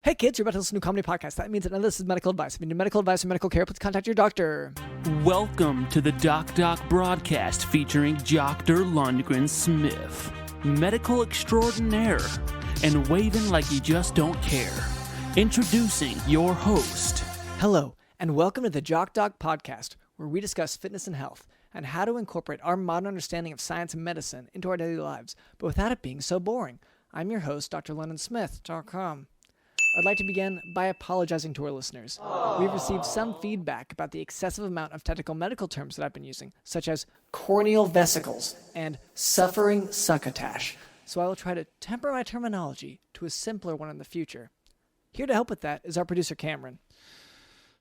Hey kids, you're about to listen to a comedy podcast. That means that none of this is medical advice. If you need medical advice or medical care, please contact your doctor. Welcome to the Doc broadcast featuring Dr. Lundgren Smith, medical extraordinaire, and waving like you just don't care. Introducing your host. Hello, and welcome to the Jock podcast, where we discuss fitness and health, and how to incorporate our modern understanding of science and medicine into our daily lives, but without it being so boring. I'm your host, Dr. LondonSmith.com. I'd like to begin by apologizing to our listeners. We've received some feedback about the excessive amount of technical medical terms that I've been using, such as corneal vesicles and suffering succotash. So I will try to temper my terminology to a simpler one in the future. Here to help with that is our producer, Cameron.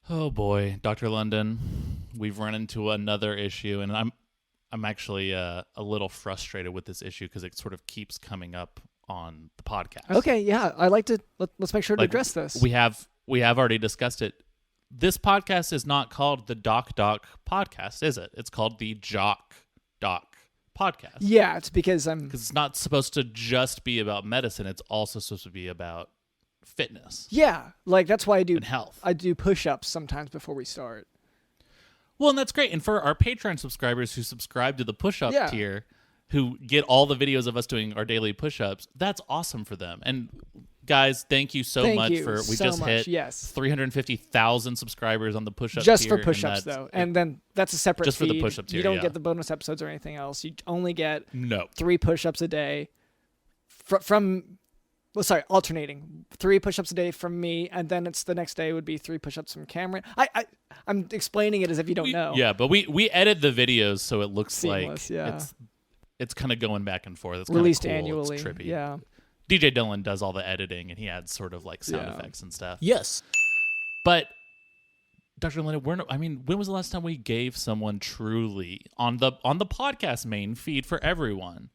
Oh boy, Dr. London, we've run into another issue, and I'm actually a little frustrated with this issue because it sort of keeps coming up on the podcast. Okay, yeah, I like to let's make sure to address this. We have already discussed it. This podcast is not called the Doc podcast, is it? It's called the Jock podcast. Yeah, it's because it's not supposed to just be about medicine. It's also supposed to be about fitness. Yeah, like that's why I do and health. I do push-ups sometimes before we start. Well, and that's great. And for our Patreon subscribers who subscribe to the push-up tier, who get all the videos of us doing our daily push-ups, that's awesome for them. And guys, thank you so much. We just hit 350,000 subscribers on the push-up just tier. For push-ups, though. And then that's a separate just feed. For the push-up tier, you don't get the bonus episodes or anything else. You only get 3 push-ups a day alternating 3 push-ups a day from me, and then it's the next day would be 3 push-ups from Cameron. I'm explaining it as if you don't know. Yeah, but we edit the videos so it looks seamless, like it's kind of going back and forth. It's released cool. annually. It's trippy. Yeah. DJ Dylan does all the editing, and he adds sort of like sound effects and stuff. Yes. But Dr. Leonard, when was the last time we gave someone truly on the podcast main feed for everyone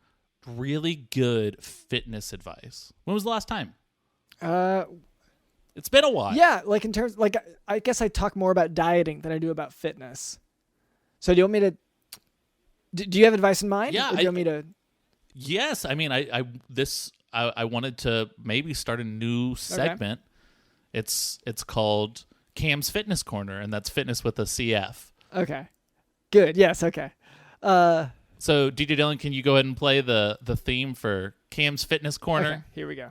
really good fitness advice? When was the last time? It's been a while. Yeah, like in terms, like I guess I talk more about dieting than I do about fitness. So do you want me to? Do you have advice in mind? Yeah. Or do you want me to? Yes, I mean I wanted to maybe start a new segment. Okay. It's called Cam's Fitness Corner, and that's fitness with a CF. Okay. Good. Yes. Okay. So DJ Dylan, can you go ahead and play the theme for Cam's Fitness Corner? Okay, here we go.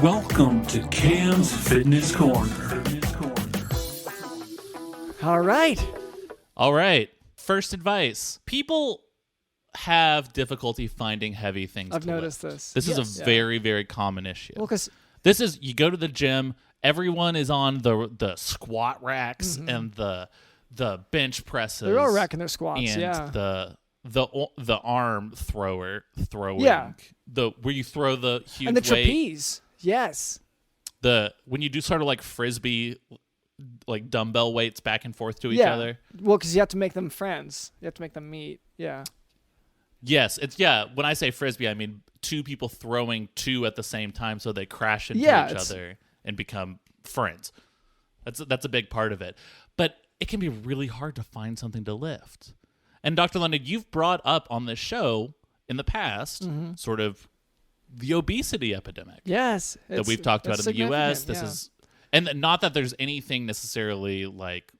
Welcome to Cam's Fitness Corner. All right. First advice. People have difficulty finding heavy things I've to noticed lift. this. This is a very, very common issue. Well, because this is, you go to the gym, everyone is on the squat racks and the bench presses. They're all racking their squats, and the arm throwing. Yeah. Where you throw the huge and the weight. trapeze. Yes. When you do sort of like frisbee, like dumbbell weights back and forth to each other. Well, because you have to make them friends. You have to make them meet. Yeah. Yes, when I say frisbee, I mean 2 people throwing 2 at the same time so they crash into each other and become friends. That's a big part of it. But it can be really hard to find something to lift. And Dr. London, you've brought up on this show in the past sort of the obesity epidemic. Yes. That we've talked about in the U.S. This is, and not that there's anything necessarily like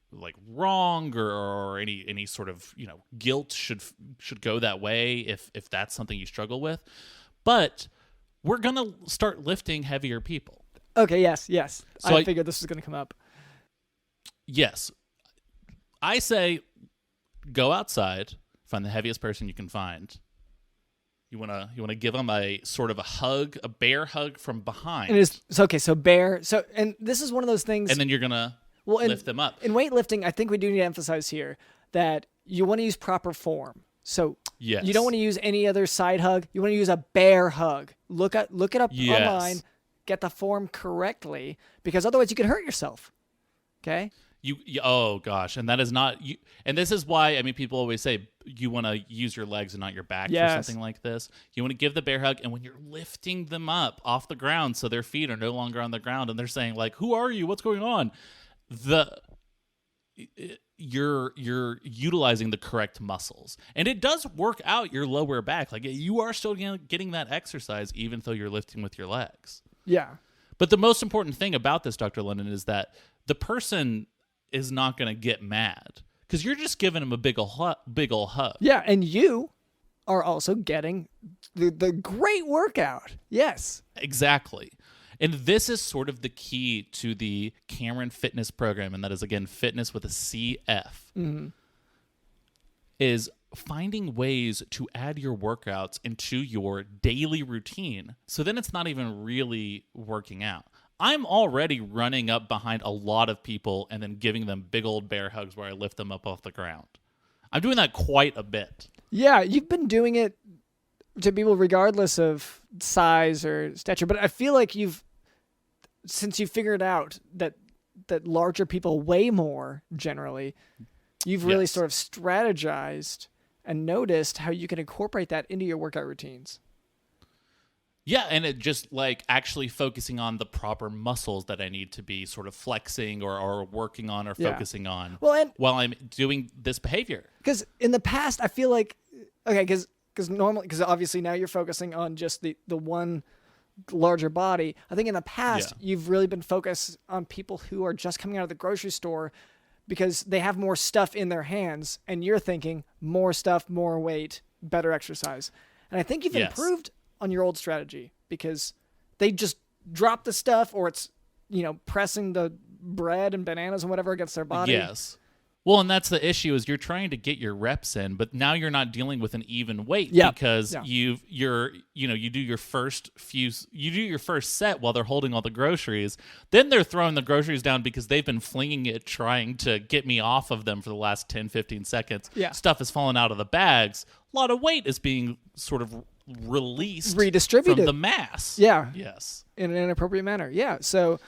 wrong or any sort of guilt should go that way if that's something you struggle with, but we're gonna start lifting heavier people. Okay. Yes. So I figured this was gonna come up. Yes, I say go outside, find the heaviest person you can find. You wanna give them a sort of a hug, a bear hug from behind. So bear. So and this is one of those things. And then you're gonna lift them up. In weightlifting, I think we do need to emphasize here that you want to use proper form. So you don't want to use any other side hug. You want to use a bear hug. Look it up online. Get the form correctly, because otherwise you could hurt yourself. Okay. Oh gosh, and that is not you. And this is why people always say you want to use your legs and not your back for something like this. You want to give the bear hug, and when you're lifting them up off the ground, so their feet are no longer on the ground, and they're saying like, "Who are you? What's going on?" You're utilizing the correct muscles, and it does work out your lower back. Like you are still getting that exercise, even though you're lifting with your legs. Yeah. But the most important thing about this, Dr. London, is that the person is not going to get mad because you're just giving them a big ol' hug. Yeah, and you are also getting the great workout. Yes. Exactly. And this is sort of the key to the Cameron Fitness program, and that is, again, fitness with a CF, is finding ways to add your workouts into your daily routine. So then it's not even really working out. I'm already running up behind a lot of people and then giving them big old bear hugs where I lift them up off the ground. I'm doing that quite a bit. Yeah, you've been doing it to people regardless of size or stature, but I feel like since you figured out that larger people weigh more generally, you've really sort of strategized and noticed how you can incorporate that into your workout routines. Yeah, and it just like actually focusing on the proper muscles that I need to be sort of flexing or working on or focusing on while I'm doing this behavior. Because in the past, I feel like, because obviously now you're focusing on just the one larger body. I think in the past, you've really been focused on people who are just coming out of the grocery store because they have more stuff in their hands, and you're thinking more stuff, more weight, better exercise. And I think you've improved on your old strategy because they just drop the stuff, or it's, pressing the bread and bananas and whatever against their body. Yes. Well, and that's the issue is you're trying to get your reps in, but now you're not dealing with an even weight because you do your first set while they're holding all the groceries. Then they're throwing the groceries down because they've been flinging it, trying to get me off of them for the last 10, 15 seconds. Yeah. Stuff is falling out of the bags. A lot of weight is being sort of redistributed from the mass. Yeah. Yes. In an inappropriate manner. Yeah. So...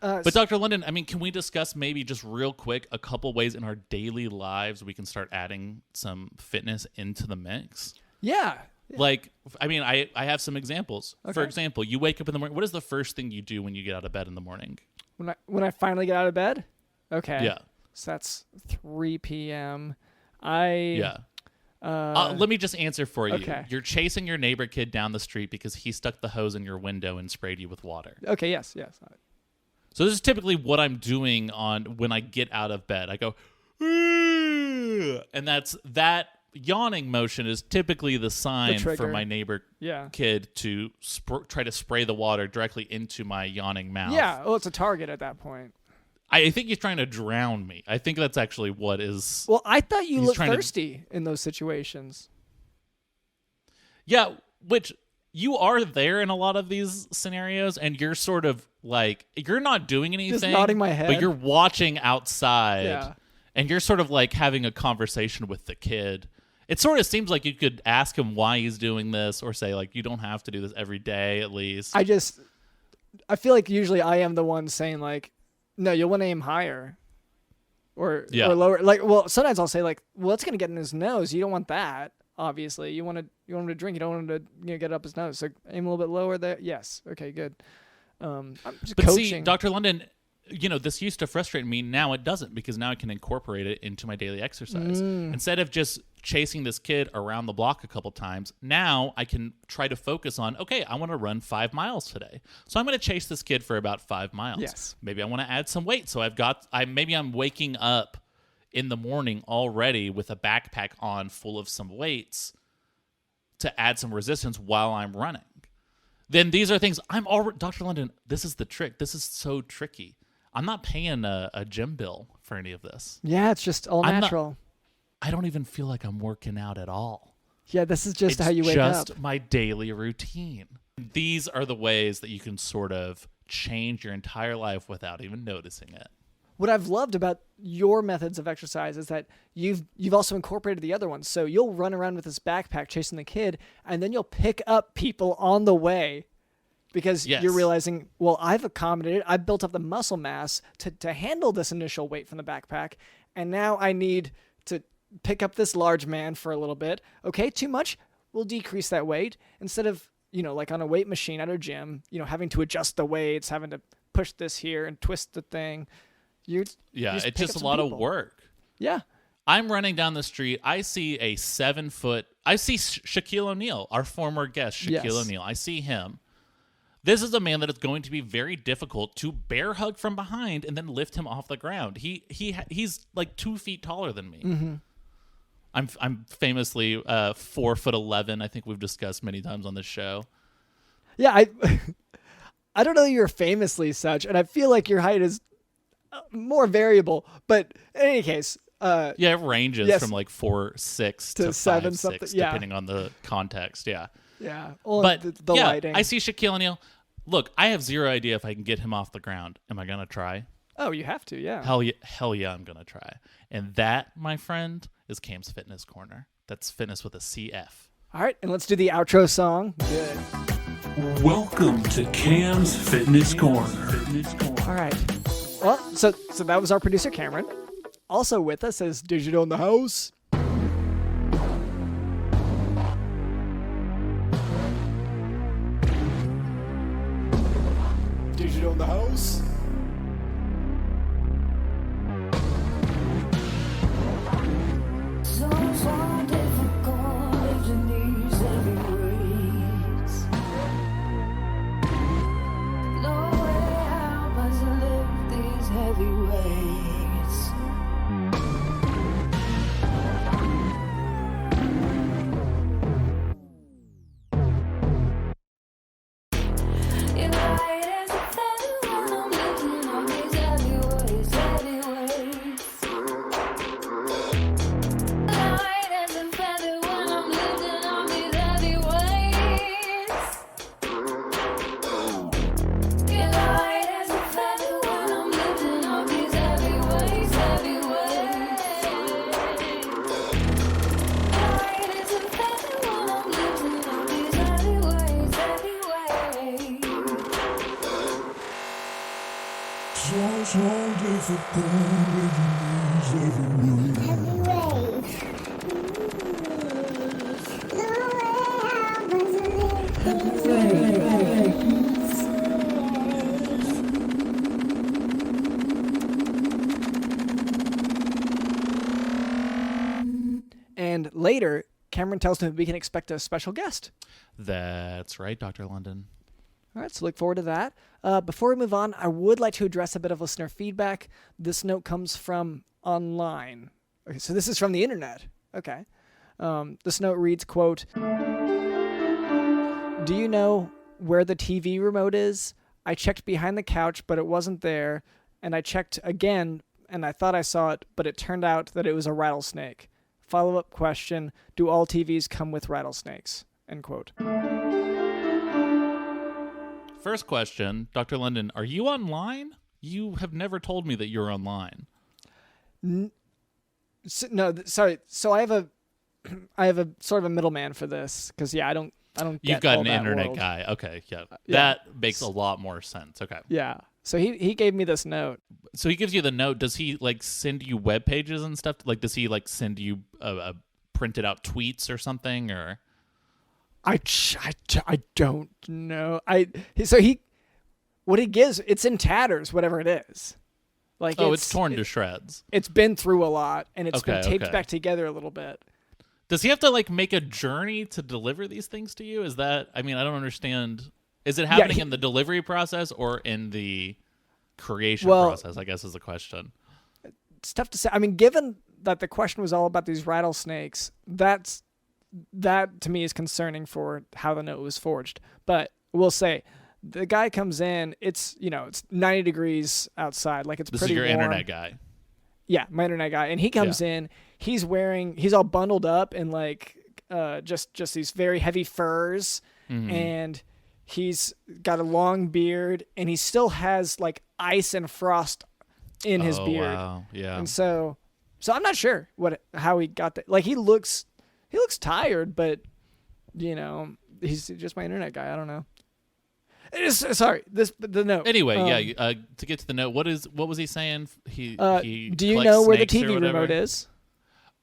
but Dr. London, I mean, can we discuss maybe just real quick a couple ways in our daily lives we can start adding some fitness into the mix? Yeah. Like, I mean, I have some examples. Okay. For example, you wake up in the morning. What is the first thing you do when you get out of bed in the morning? When I finally get out of bed? Okay. Yeah. So that's 3 p.m. Let me just answer for you. Okay. You're chasing your neighbor kid down the street because he stuck the hose in your window and sprayed you with water. Okay, yes. So this is typically what I'm doing when I get out of bed. I go, and that yawning motion is typically the sign for my neighbor kid to try to spray the water directly into my yawning mouth. Yeah, well, it's a target at that point. I think he's trying to drown me. I think that's actually what is... Well, I thought you looked thirsty in those situations. Yeah, which... You are there in a lot of these scenarios, and you're sort of like, you're not doing anything. Just nodding my head. But you're watching outside, and you're sort of like having a conversation with the kid. It sort of seems like you could ask him why he's doing this, or say, like, you don't have to do this every day, at least. I feel like usually I am the one saying, like, no, you'll want to aim higher. Or lower. Like, well, sometimes I'll say, like, well, it's going to get in his nose. You don't want that. Obviously, you want him to drink. You don't want him to get up his nose. So aim a little bit lower there. Yes. Okay. Good. I'm just coaching. See, Dr. London, this used to frustrate me. Now it doesn't because now I can incorporate it into my daily exercise instead of just chasing this kid around the block a couple times. Now I can try to focus on, okay, I want to run 5 miles today, so I'm going to chase this kid for about 5 miles. Yes. Maybe I want to add some weight, so maybe I'm waking up in the morning already with a backpack on full of some weights to add some resistance while I'm running. Then these are things Dr. London, this is the trick. This is so tricky. I'm not paying a gym bill for any of this. Yeah, it's just all natural. I don't even feel like I'm working out at all. Yeah, this is just how you wake up. It's just my daily routine. These are the ways that you can sort of change your entire life without even noticing it. What I've loved about your methods of exercise is that you've also incorporated the other ones. So you'll run around with this backpack chasing the kid, and then you'll pick up people on the way because you're realizing, well, I've built up the muscle mass to handle this initial weight from the backpack, and now I need to pick up this large man for a little bit. Okay, too much? We'll decrease that weight. Instead of, like on a weight machine at a gym, having to adjust the weights, having to push this here and twist the thing. It's just a lot of work. Yeah. I'm running down the street. I see a 7-foot. I see Shaquille O'Neal, our former guest, Shaquille O'Neal. I see him. This is a man that is going to be very difficult to bear hug from behind and then lift him off the ground. He's like 2 feet taller than me. Mm-hmm. I'm famously 4'11". I think we've discussed many times on this show. Yeah, I don't know you're famously such, and I feel like your height is more variable. But in any case, it ranges from like 4'6" to 7 5'6", something. Yeah. depending on the context. Yeah. Yeah. Well, But the lighting. I see Shaquille O'Neal. Look, I have zero idea if I can get him off the ground. Am I gonna try? Oh, you have to. Yeah. Hell yeah, I'm gonna try. And that, my friend, is Cam's Fitness Corner. That's fitness with a CF. All right, and let's do the outro song. Good. Welcome to Cam's Fitness Corner. All right. Well, so that was our producer Cameron. Also with us is Digital in the house. Digital in the house. And later, Cameron tells him we can expect a special guest. That's right, Dr. London. All right, so look forward to that. Before we move on, I would like to address a bit of listener feedback. This note comes from online. Okay, so this is from the internet. Okay. This note reads, quote, "Do you know where the TV remote is? I checked behind the couch, but it wasn't there. And I checked again, and I thought I saw it, but it turned out that it was a rattlesnake. Follow-up question, do all TVs come with rattlesnakes?" End quote. First question, Dr. London, are you online? You have never told me that you're online. Sorry. So I have a sort of a middleman for this because I don't get You've got all an that internet world. guy. Okay, yeah. Yeah. That makes a lot more sense. Okay. Yeah. So he gave me this note. So he gives you the note. Does he like send you web pages and stuff? Like, does he like send you a printed out tweets or something? Or I don't know. What he gives, it's in tatters, whatever it is. Like it's torn to shreds. It's been through a lot, and it's been taped okay. back together a little bit. Does he have to like make a journey to deliver these things to you? Is that? I mean, I don't understand. Is it happening in the delivery process or in the creation process? I guess is the question. It's tough to say. I mean, given that the question was all about these rattlesnakes, that to me is concerning for how the note was forged. But we'll say the guy comes in. It's it's 90 degrees outside. Like it's This pretty is your warm. internet guy. Yeah, my internet guy, and he comes in. He's all bundled up in like just these very heavy furs, and he's got a long beard, and he still has like ice and frost in his beard. Wow. Yeah. And so I'm not sure how he got that. Like he looks tired, but he's just my internet guy. I don't know. The note. Anyway, to get to the note, what was he saying? He do you know where the snakes or TV whatever? remote is?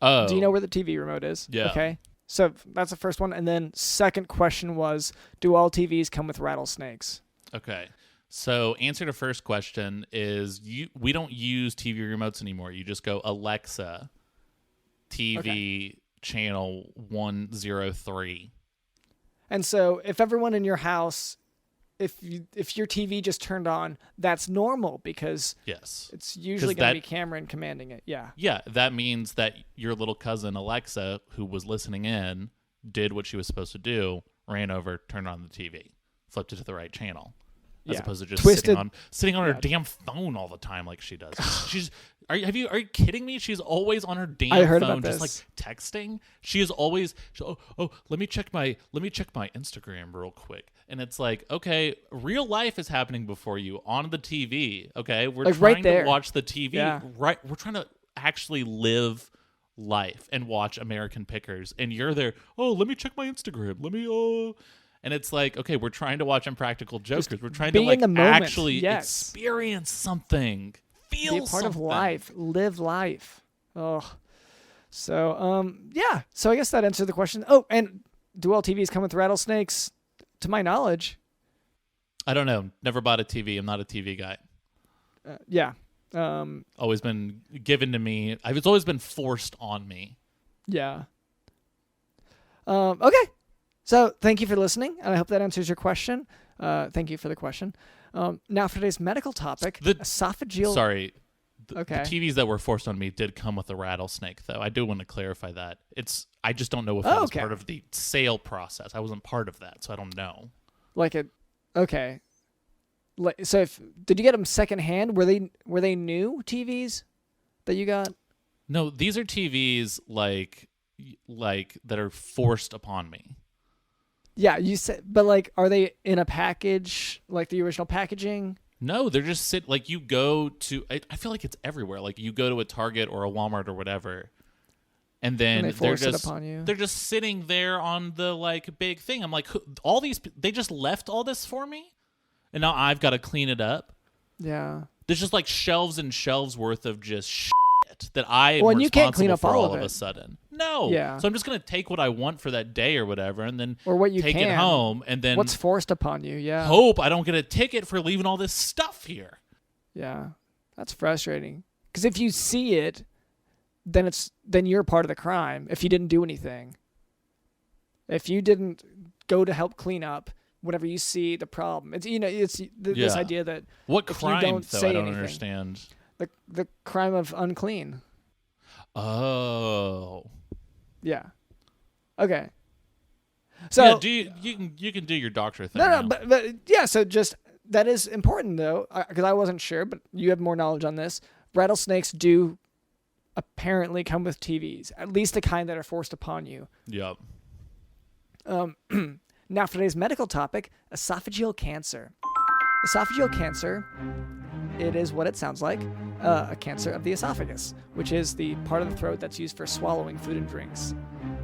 Oh. Do you know where the TV remote is? Yeah. Okay. So that's the first one. And then second question was, do all TVs come with rattlesnakes? Okay. So answer to first question is we don't use TV remotes anymore. You just go Alexa, TV channel 103. And so if everyone in your house if your TV just turned on, that's normal because yes, it's usually going to be Cameron commanding it. Yeah. Yeah, that means that your little cousin Alexa, who was listening in, did what she was supposed to do, ran over, turned on the TV, flipped it to the right channel, as opposed to just sitting on her damn phone all the time like she does. Are you kidding me? She's always on her damn phone, just like texting. She is always let me check my Instagram real quick. And it's like, okay, real life is happening before you on the TV. Okay, we're trying to watch the TV. Yeah. Right, we're trying to actually live life and watch American Pickers, and you're there. Oh, let me check my Instagram. And it's like, okay, we're trying to watch Impractical Jokers. We're trying to like actually experience something, feel be a part something. of life, live life. Oh, so yeah. So I guess that answered the question. Oh, and do all TVs come with rattlesnakes? To my knowledge, I don't know. Never bought a TV. I'm not a TV guy. Yeah. Always been given to me. It's always been forced on me. Yeah. Okay. So thank you for listening, and I hope that answers your question. Thank you for the question. Now for today's medical topic, esophageal... Sorry. The TVs that were forced on me did come with a rattlesnake, though. I do want to clarify that. I just don't know if that was part of the sale process. I wasn't part of that, so I don't know. Okay. So did you get them secondhand? Were they new TVs that you got? No, these are TVs like that are forced upon me. Yeah, you said, but are they in a package like the original packaging? No, they're just you go to, I feel like it's everywhere. Like you go to a Target or a Walmart or whatever, and then they force it upon you. They're just sitting there on the big thing. I'm like, all these, they just left all this for me, and now I've got to clean it up. Yeah. There's just shelves and shelves worth of just shit that I am responsible you can't clean up for all of a sudden. No. Yeah. So I'm just going to take what I want for that day or whatever, and then take it home, and then what's forced upon you. Yeah. Hope I don't get a ticket for leaving all this stuff here. Yeah. That's frustrating. Because if you see it, then you're part of the crime if you didn't do anything. If you didn't go to help clean up whenever you see the problem. It's this idea that what if crime you don't though say I don't anything, understand. The crime of unclean. Oh. Yeah. Okay. So you can do your doctor thing. No, but yeah. So just that is important though, because I wasn't sure, but you have more knowledge on this. Rattlesnakes do apparently come with TVs, at least the kind that are forced upon you. Yep. Now for today's medical topic, esophageal cancer. Esophageal cancer, it is what it sounds like, a cancer of the esophagus, which is the part of the throat that's used for swallowing food and drinks.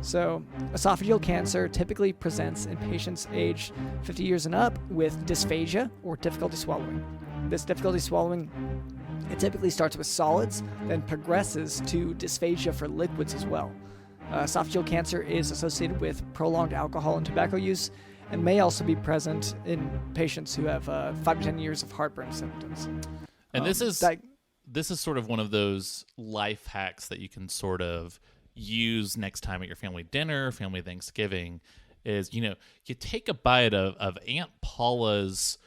So esophageal cancer typically presents in patients aged 50 years and up with dysphagia or difficulty swallowing. This difficulty swallowing, it typically starts with solids, then progresses to dysphagia for liquids as well. Esophageal cancer is associated with prolonged alcohol and tobacco use, and may also be present in patients who have 5 to 10 years of heartburn symptoms. And this is sort of one of those life hacks that you can sort of use next time at your family dinner, family Thanksgiving, is, you take a bite of Aunt Paula's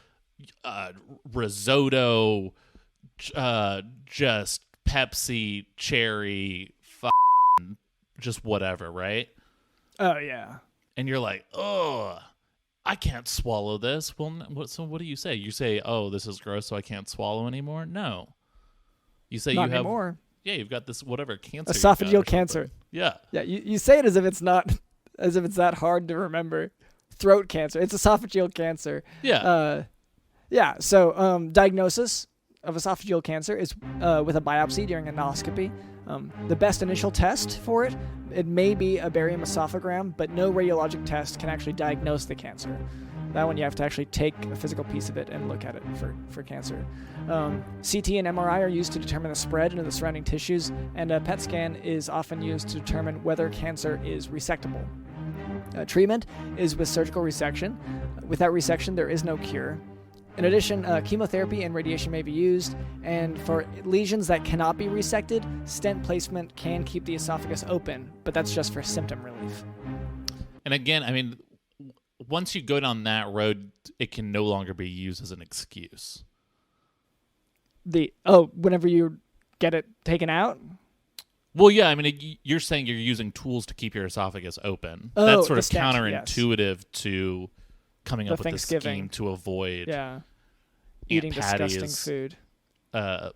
risotto, just Pepsi, cherry, just whatever, right? Oh, yeah. And you're like, oh, I can't swallow this. Well, so what do you say? You say, oh, this is gross, so I can't swallow anymore? No. You say Not anymore. You've got this whatever cancer. Esophageal cancer. Yeah. Yeah, you say it as if it's that hard to remember. Throat cancer. It's esophageal cancer. Yeah. Yeah, so diagnosis of esophageal cancer is with a biopsy during endoscopy. The best initial test for it may be a barium esophagram, but no radiologic test can actually diagnose the cancer. That one you have to actually take a physical piece of it and look at it for cancer. CT and MRI are used to determine the spread into the surrounding tissues, and a PET scan is often used to determine whether cancer is resectable. Treatment is with surgical resection. Without resection, there is no cure. In addition, chemotherapy and radiation may be used, and for lesions that cannot be resected, stent placement can keep the esophagus open, but that's just for symptom relief. And again, I mean, once you go down that road, it can no longer be used as an excuse. Whenever you get it taken out? Well, yeah, I mean, you're saying you're using tools to keep your esophagus open. That's sort of counterintuitive to coming up with this scheme to avoid eating Patty's, disgusting food.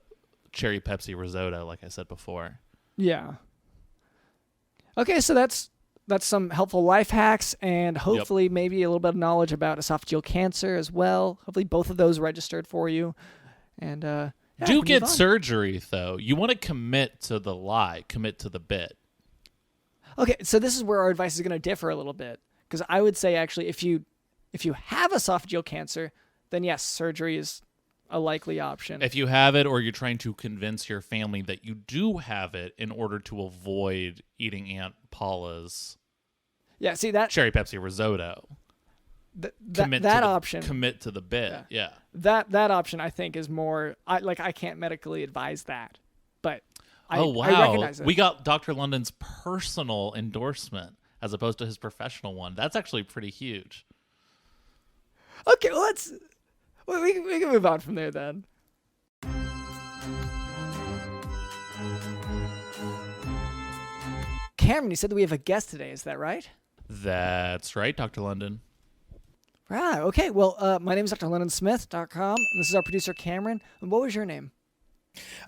Cherry Pepsi risotto, like I said before. Yeah. Okay, so that's some helpful life hacks, and hopefully maybe a little bit of knowledge about esophageal cancer as well. Hopefully both of those registered for you. And do get surgery, though. You want to commit to the lie, commit to the bit. Okay, so this is where our advice is going to differ a little bit, because I would say actually if you have esophageal cancer, then yes, surgery is a likely option. If you have it, or you're trying to convince your family that you do have it in order to avoid eating Aunt Paula's Cherry Pepsi risotto. That option. Commit to the bit. Yeah. That option I think is more I can't medically advise that. But I recognize it. We got Dr. London's personal endorsement as opposed to his professional one. That's actually pretty huge. Okay, well, we can move on from there then. Cameron, you said that we have a guest today. Is that right? That's right, Dr. London. Right. Okay. Well, my name is Dr. LondonSmith.com, and this is our producer, Cameron. And what was your name?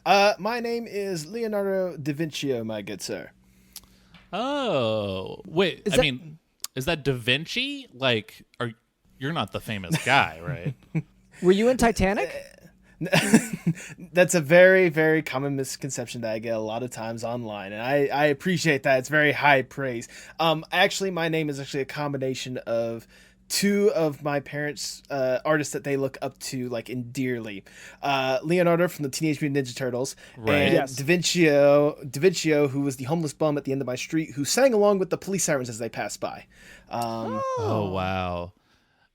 My name is Leonardo DaVincio, my good sir. Oh, wait. Is that Da Vinci? Like, you're not the famous guy, right? Were you in Titanic? That's a very, very common misconception that I get a lot of times online, and I appreciate that. It's very high praise. Actually, my name is actually a combination of two of my parents' artists that they look up to, like, endearly. Leonardo from the Teenage Mutant Ninja Turtles, and DaVincio, who was the homeless bum at the end of my street, who sang along with the police sirens as they passed by. Oh, wow.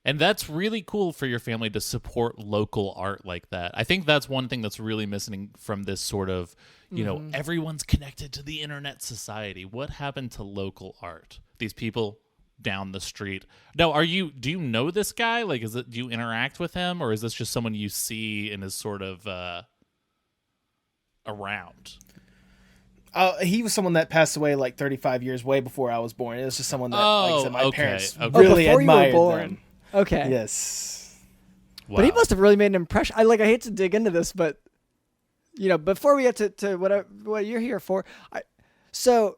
And that's really cool for your family to support local art like that. I think that's one thing that's really missing from this sort of, everyone's connected to the internet society. What happened to local art? These people down the street. Now, do you know this guy? Like, do you interact with him, or is this just someone you see and is sort of around? He was someone that passed away like 35 years way before I was born. It was just someone that, like I said, my parents really admired them. Okay. Yes. Wow. But he must have really made an impression. I hate to dig into this, but before we get to what you're here for, so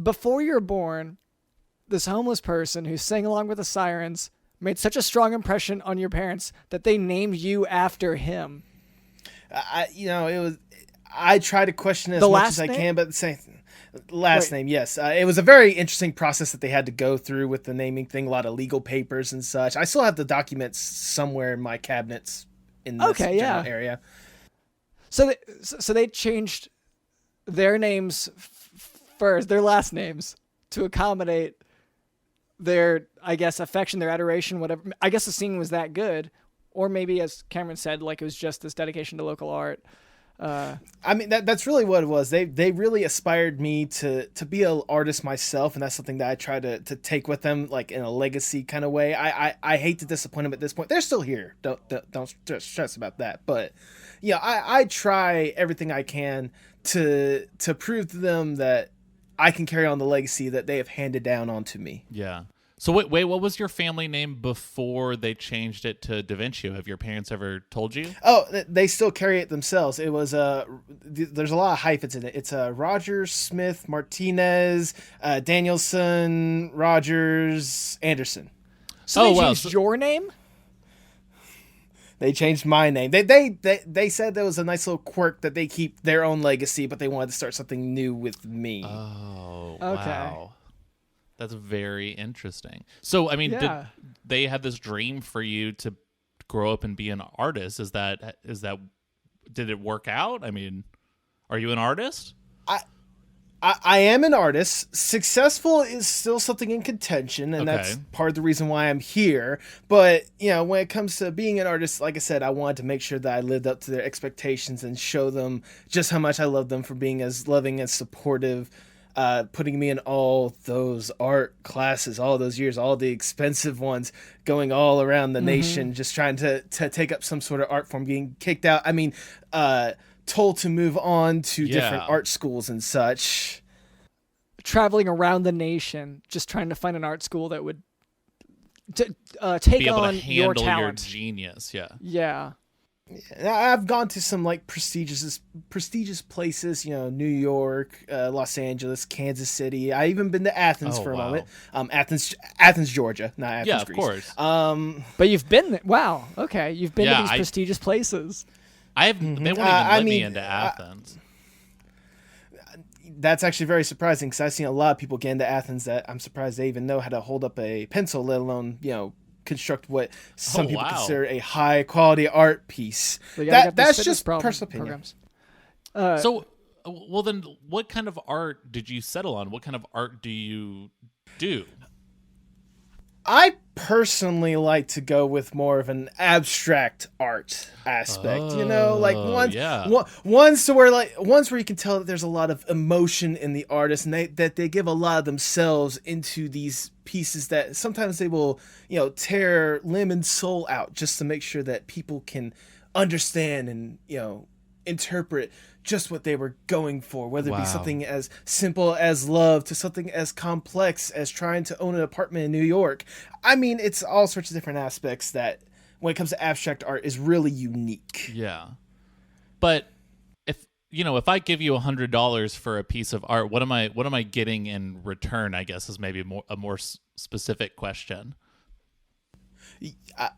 before you were born, this homeless person who sang along with the sirens made such a strong impression on your parents that they named you after him. I try to question it as much as I can, but the same last name, yes. It was a very interesting process that they had to go through with the naming thing, a lot of legal papers and such. I still have the documents somewhere in my cabinets in this general area. So they changed their names first, their last names, to accommodate their, I guess, affection, their adoration, whatever. I guess the scene was that good. Or maybe, as Cameron said, like it was just this dedication to local art. That's really what it was. They really aspired me to be an artist myself, and that's something that I try to take with them, like in a legacy kind of way. I hate to disappoint them at this point. They're still here. Don't stress about that. But yeah, I try everything I can to prove to them that I can carry on the legacy that they have handed down onto me. Yeah. So wait, what was your family name before they changed it to DaVincio? Have your parents ever told you? Oh, they still carry it themselves. It was there's a lot of hyphens in it. It's Rogers, Smith, Martinez, Danielson, Rogers, Anderson. So they changed your name? They changed my name. They said there was a nice little quirk that they keep their own legacy, but they wanted to start something new with me. Oh, okay. Wow. That's very interesting. So, I mean, did they had this dream for you to grow up and be an artist? Is that did it work out? I mean, are you an artist? I am an artist. Successful is still something in contention, and that's part of the reason why I'm here. But, when it comes to being an artist, like I said, I wanted to make sure that I lived up to their expectations and show them just how much I love them for being as loving and supportive putting me in all those art classes, all those years, all the expensive ones, going all around the nation, just trying to take up some sort of art form, getting kicked out. I mean, told to move on to different art schools and such. Traveling around the nation, just trying to find an art school that would take be able on to handle your talent. your genius. Yeah. I've gone to some like prestigious places, New York, Los Angeles, Kansas City. I even been to Athens for a moment. Athens, Georgia, not Athens, Greece. Of course. But you've been there. Wow. Okay, you've been to these prestigious places. They won't even let me into Athens. That's actually very surprising because I've seen a lot of people get into Athens that I'm surprised they even know how to hold up a pencil, let alone, construct what some people consider a high quality art piece. That's just personal opinion. Well then, what kind of art did you settle on? What kind of art do you do? I personally like to go with more of an abstract art aspect, ones where you can tell that there's a lot of emotion in the artist, and that they give a lot of themselves into these pieces that sometimes they will, tear limb and soul out just to make sure that people can understand and, interpret just what they were going for, whether it be something as simple as love to something as complex as trying to own an apartment in New York. I mean, it's all sorts of different aspects that, when it comes to abstract art, is really unique. Yeah. But if I give you $100 for a piece of art, what am I getting in return, I guess, is maybe a more specific question.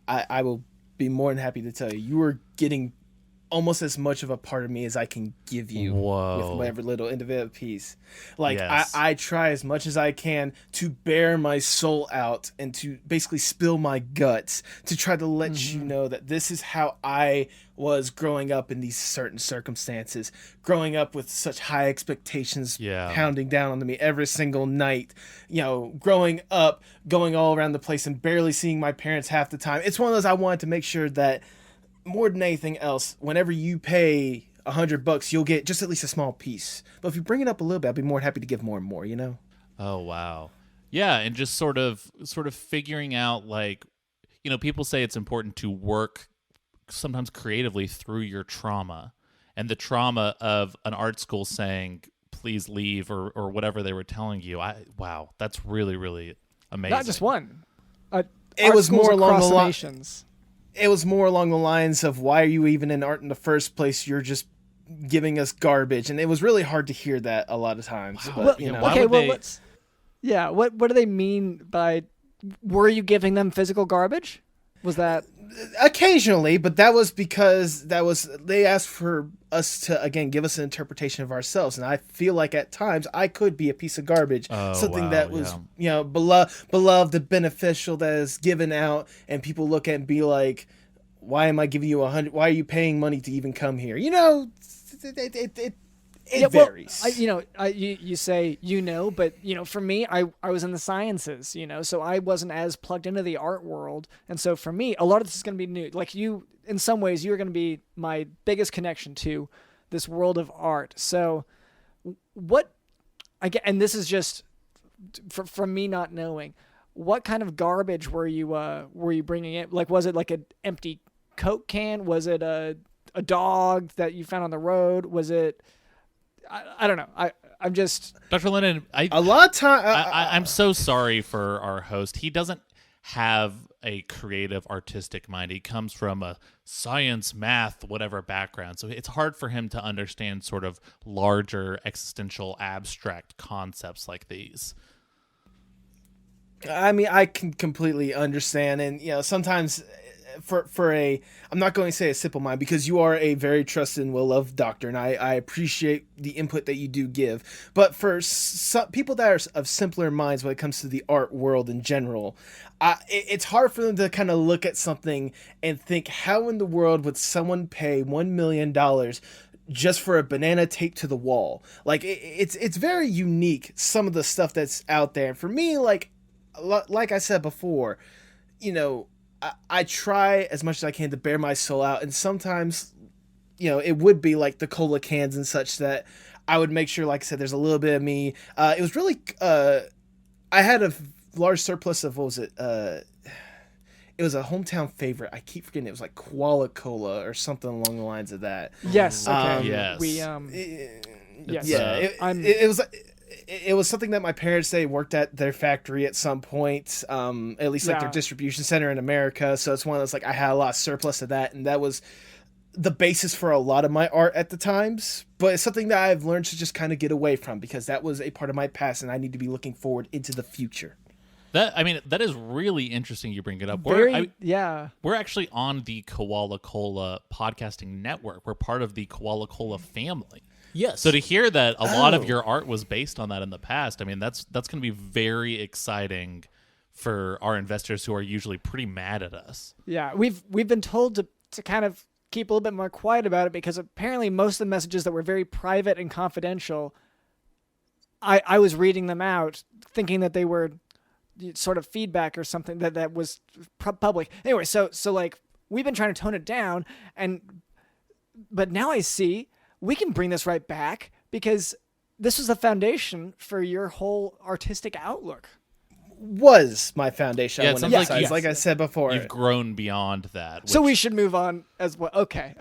I will be more than happy to tell you. You are getting almost as much of a part of me as I can give you with whatever little individual piece. Like, yes. I try as much as I can to bear my soul out and to basically spill my guts to try to let you know that this is how I was growing up in these certain circumstances, growing up with such high expectations pounding down on me every single night, growing up, going all around the place and barely seeing my parents half the time. It's one of those I wanted to make sure that more than anything else, whenever you pay $100, you'll get just at least a small piece. But if you bring it up a little bit, I'd be more than happy to give more and more, Oh, wow. Yeah, and just sort of figuring out, like, people say it's important to work sometimes creatively through your trauma. And the trauma of an art school saying, please leave, or whatever they were telling you. Wow, that's really, really amazing. Not just one. It was more along the lines. It was more along the lines of, why are you even in art in the first place? You're just giving us garbage. And it was really hard to hear that a lot of times. Wow. But, what do they mean by, were you giving them physical garbage? Was that? Occasionally, but that was because they asked for us to, again, give us an interpretation of ourselves. And I feel like at times I could be a piece of garbage, that was, beloved and beneficial, that is given out, and people look at and be like, why am I giving you $100? Why are you paying money to even come here? It varies. Well, you say, but, for me, I was in the sciences, so I wasn't as plugged into the art world. And so for me, a lot of this is going to be new. Like you, in some ways, you're going to be my biggest connection to this world of art. So and this is just from me not knowing, what kind of garbage were you bringing in? Like, was it like an empty Coke can? Was it a dog that you found on the road? Was it... I don't know. I'm just Dr. Lennon. A lot of time. I'm so sorry for our host. He doesn't have a creative, artistic mind. He comes from a science, math, whatever background, so it's hard for him to understand sort of larger, existential, abstract concepts like these. I mean, I can completely understand, and sometimes. I'm not going to say a simple mind, because you are a very trusted and well-loved doctor, and I appreciate the input that you do give. But for some people that are of simpler minds when it comes to the art world in general, it's hard for them to kind of look at something and think, how in the world would someone pay $1 million just for a banana taped to the wall? Like, it's very unique, some of the stuff that's out there. And for me, like I said before, I try as much as I can to bear my soul out, and sometimes, it would be like the cola cans and such that I would make sure, like I said, there's a little bit of me. It was really, I had a large surplus of, what was it? It was a hometown favorite. I keep forgetting. It was like Koala Cola or something along the lines of that. Yes. Okay. Yes. Yes. It was something that my parents, they worked at their factory at some point, at least like their distribution center in America. So it's one of those, like, I had a lot of surplus of that, and that was the basis for a lot of my art at the times. But it's something that I've learned to just kind of get away from, because that was a part of my past, and I need to be looking forward into the future. That is really interesting you bring it up. We're actually on the Koala Cola podcasting network. We're part of the Koala Cola family. Yes. So to hear that a lot of your art was based on that in the past, I mean, that's going to be very exciting for our investors who are usually pretty mad at us. Yeah, we've been told to kind of keep a little bit more quiet about it, because apparently most of the messages that were very private and confidential, I was reading them out thinking that they were sort of feedback or something that was public. Anyway, so like, we've been trying to tone it down, but now I see we can bring this right back, because this was the foundation for your whole artistic outlook. Was my foundation. Yeah, I like I said before. You've grown beyond that. So we should move on as well. Okay.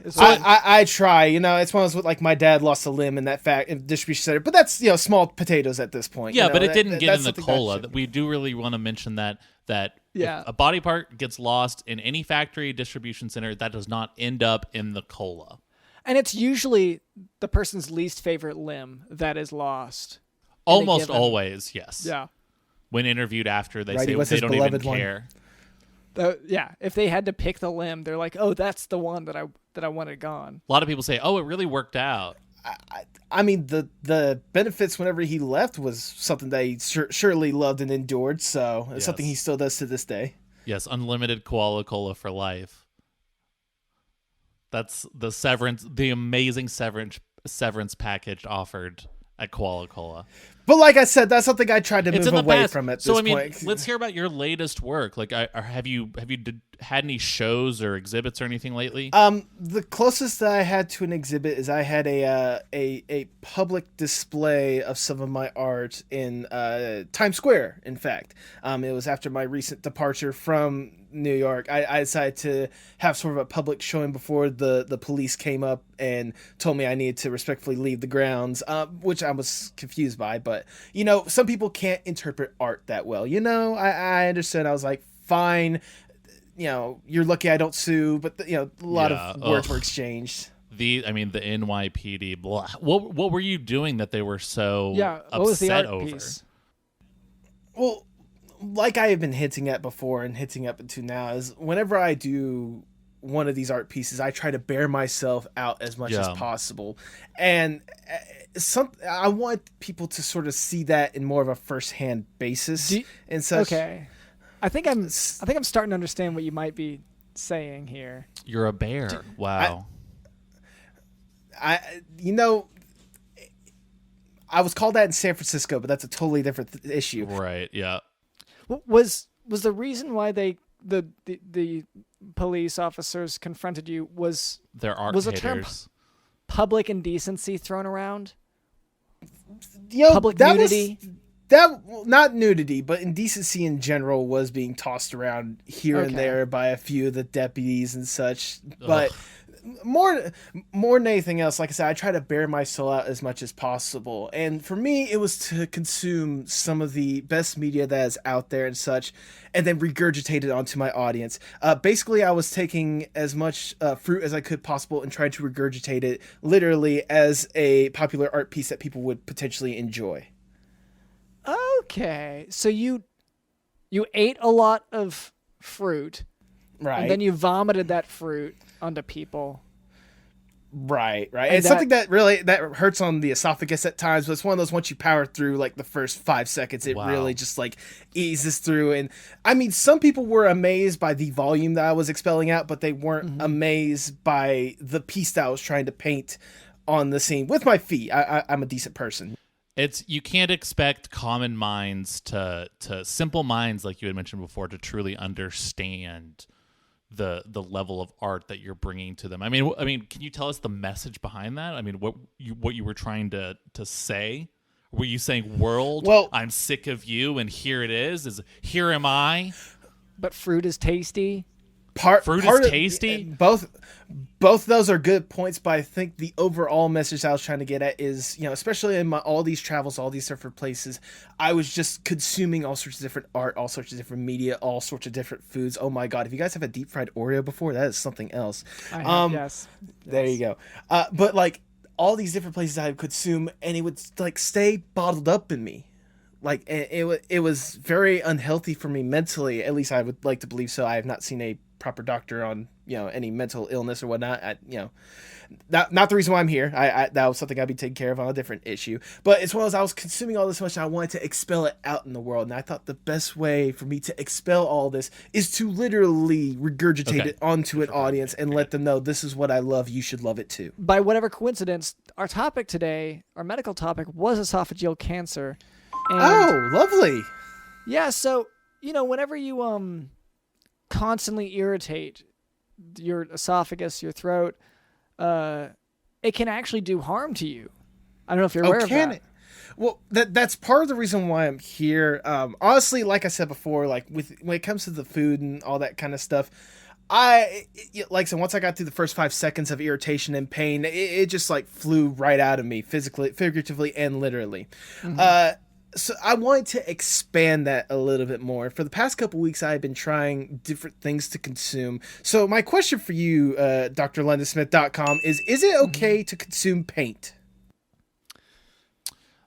So I try, it's one of those, like, my dad lost a limb in that distribution center, but that's, small potatoes at this point. Yeah, but it didn't get in the cola. We do really want to mention that if a body part gets lost in any factory distribution center, that does not end up in the cola. And it's usually the person's least favorite limb that is lost. Almost always, yes. Yeah. When interviewed after, they say what's they his don't even beloved care. If they had to pick the limb, they're like, "Oh, that's the one that I wanted gone." A lot of people say, "Oh, it really worked out." I mean, the benefits whenever he left was something that he surely loved and endured. So it's something he still does to this day. Yes, unlimited Koala Cola for life. That's the amazing severance package offered at Koala Cola. But like I said, that's something I tried to move away from at this point. Let's hear about your latest work. Like, have you had any shows or exhibits or anything lately? The closest that I had to an exhibit is I had a public display of some of my art in Times Square. In fact, it was after my recent departure from New York. I decided to have sort of a public showing before the police came up and told me I needed to respectfully leave the grounds, which I was confused by. But, some people can't interpret art that well. I understood. I was like, fine. You're lucky I don't sue, but a lot of words were exchanged. The NYPD. Blah. What were you doing that they were so what was the art over? Piece? Well, like I have been hinting at before and hinting up into now, is whenever I do one of these art pieces, I try to bear myself out as much as possible, and I want people to sort of see that in more of a first-hand basis and such. Okay. I think I'm starting to understand what you might be saying here. You're a bear. Wow. I was called that in San Francisco, but that's a totally different issue. Right. Yeah. Was the reason why the police officers confronted you was there are a term public indecency thrown around? Public nudity. Not nudity, but indecency in general was being tossed around here and there by a few of the deputies and such. But more than anything else, like I said, I try to bear myself out as much as possible. And for me, it was to consume some of the best media that is out there and such, and then regurgitate it onto my audience. Basically, I was taking as much fruit as I could possible and trying to regurgitate it literally as a popular art piece that people would potentially enjoy. Okay, so you ate a lot of fruit, right? And then you vomited that fruit onto people, right? And it's something that really hurts on the esophagus at times. But it's one of those, once you power through like the first 5 seconds, it really just like eases through. And I mean, some people were amazed by the volume that I was expelling out, but they weren't amazed by the piece that I was trying to paint on the scene with my feet. I'm a decent person. You can't expect common minds to simple minds, like you had mentioned before, to truly understand the level of art that you're bringing to them. I mean, can you tell us the message behind that? I mean, what you were trying to say? Were you saying, "World, well, I'm sick of you, and here it is here am I"? But fruit is tasty. Fruit is tasty. Both of those are good points, but I think the overall message I was trying to get at is, especially in all these travels, all these different places, I was just consuming all sorts of different art, all sorts of different media, all sorts of different foods. Oh my God, if you guys have a deep fried Oreo before, that is something else. I have, yes. There you go. But like all these different places I would consume, and it would like stay bottled up in me. Like it was very unhealthy for me mentally. At least I would like to believe so. I have not seen a proper doctor on any mental illness or whatnot. Not the reason why I'm here. That was something I'd be taking care of on a different issue. But as well as I was consuming all this much, and I wanted to expel it out in the world, and I thought the best way for me to expel all this is to literally regurgitate it onto an audience and let them know this is what I love. You should love it too. By whatever coincidence, our topic today, our medical topic, was esophageal cancer. And oh, lovely. Yeah, so whenever you constantly irritate your esophagus, your throat, it can actually do harm to you. I don't know if you're aware of that. Can it? Well, that's part of the reason why I'm here. Honestly, like I said before, like when it comes to the food and all that kind of stuff, like I said, once I got through the first 5 seconds of irritation and pain, it just like flew right out of me, physically, figuratively, and literally. Mm-hmm. So I wanted to expand that a little bit more. For the past couple weeks, I've been trying different things to consume. So my question for you, drlondonsmith.com, is it okay to consume paint?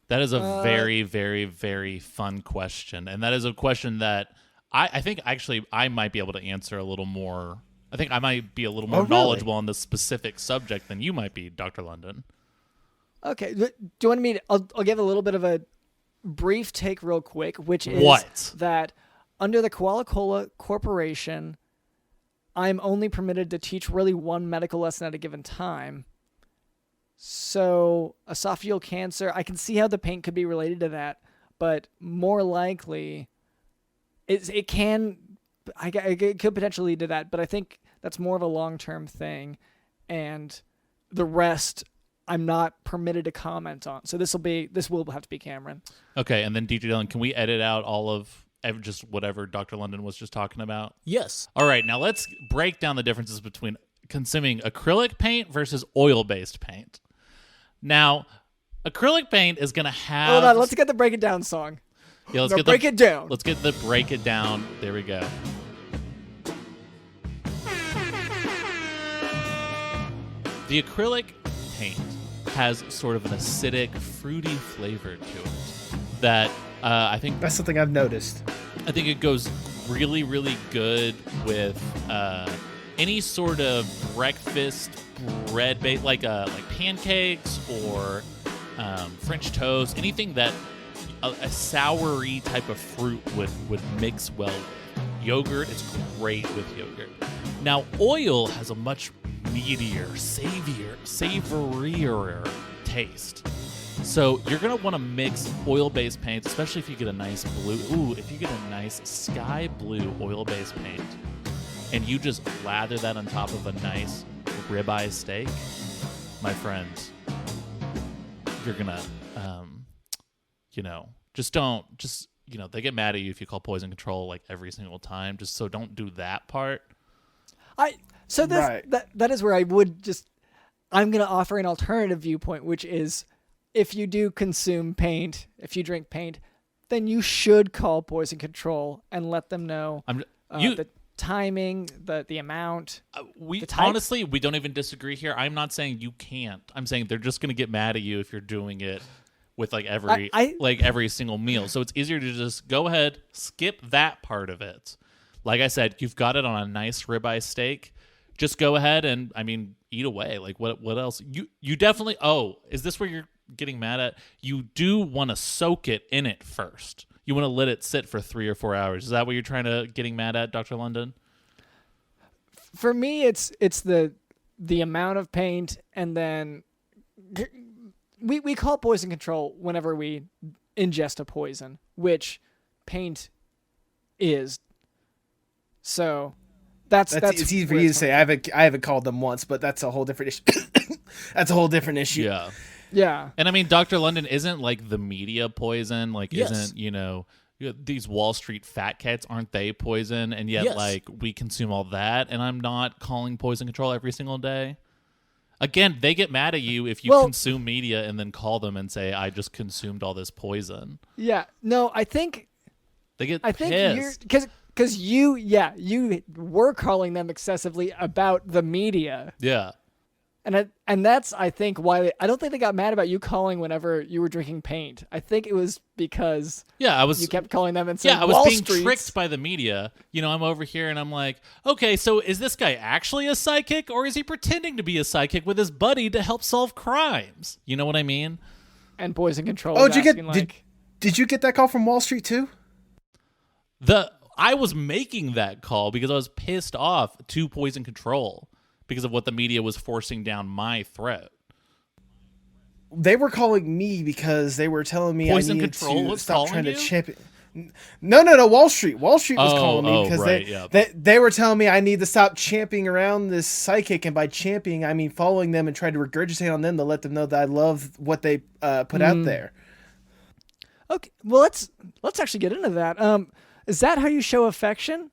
That is a very, very, very fun question. And that is a question that I think actually I might be able to answer a little more. I think I might be a little more knowledgeable on the specific subject than you might be, Dr. London. Okay. Do you want me to, I'll give a little bit of a brief take real quick, which is that under the Koala Cola Corporation, I'm only permitted to teach really one medical lesson at a given time. So esophageal cancer, I can see how the paint could be related to that, but more likely it could potentially lead to that, but I think that's more of a long-term thing, and the rest I'm not permitted to comment on. So this will have to be Cameron. Okay, and then DJ Dillon, can we edit out all of just whatever Dr. London was just talking about? Yes. All right, now let's break down the differences between consuming acrylic paint versus oil-based paint. Now, acrylic paint is going to have... Hold on, let's get the Break It Down song. Yeah, let's break it down. Let's get the Break It Down. There we go. The acrylic paint has sort of an acidic, fruity flavor to it that I think... That's something I've noticed. I think it goes really, really good with any sort of breakfast bread base, like pancakes or French toast, anything that a soury type of fruit would mix well with. Yogurt, it's great with yogurt. Now, oil has a much meatier, savorier taste. So you're going to want to mix oil-based paints, especially if you get a nice blue. Ooh, if you get a nice sky blue oil-based paint and you just lather that on top of a nice ribeye steak, my friend, you're going to, they get mad at you if you call poison control like every single time. Just so don't do that part. That is where I'm going to offer an alternative viewpoint, which is if you do consume paint, if you drink paint, then you should call poison control and let them know the timing, the amount. Honestly, we don't even disagree here. I'm not saying you can't. I'm saying they're just going to get mad at you if you're doing it with every single meal. So it's easier to just go ahead, skip that part of it. Like I said, you've got it on a nice ribeye steak. Just go ahead and, eat away. Like, what else? You definitely... Oh, is this where you're getting mad at? You do want to soak it in it first. You want to let it sit for 3 or 4 hours. Is that what you're getting mad at, Dr. London? For me, it's the amount of paint, and then... We call poison control whenever we ingest a poison, which paint is. So That's it's easy for you to say. I haven't called them once, but that's a whole different issue. That's a whole different issue. Yeah. Yeah. And I mean, Dr. London isn't like the media poison. Like, Yes. isn't, these Wall Street fat cats, aren't they poison? And yet, Yes. like, we consume all that. And I'm not calling poison control every single day. Again, they get mad at you if you consume media and then call them and say, I just consumed all this poison. Yeah. No, I think pissed. because you were calling them excessively about the media. Yeah. And that's, I think, why I don't think they got mad about you calling whenever you were drinking paint. I think it was because you kept calling them and saying, I was Wall being Street's. tricked by the media. I'm over here and I'm like, okay, so is this guy actually a psychic, or is he pretending to be a psychic with his buddy to help solve crimes? You know what I mean? And poison control. Oh, did you get that call from Wall Street too? I was making that call because I was pissed off to poison control because of what the media was forcing down my throat. They were calling me because they were telling me Poison I needed control to was stop trying calling to you? champion. No. Wall Street. Wall Street was calling me because right, they were telling me I need to stop champing around this psychic, and by champing I mean following them and trying to regurgitate on them to let them know that I love what they put out there. Okay, well let's actually get into that. Is that how you show affection?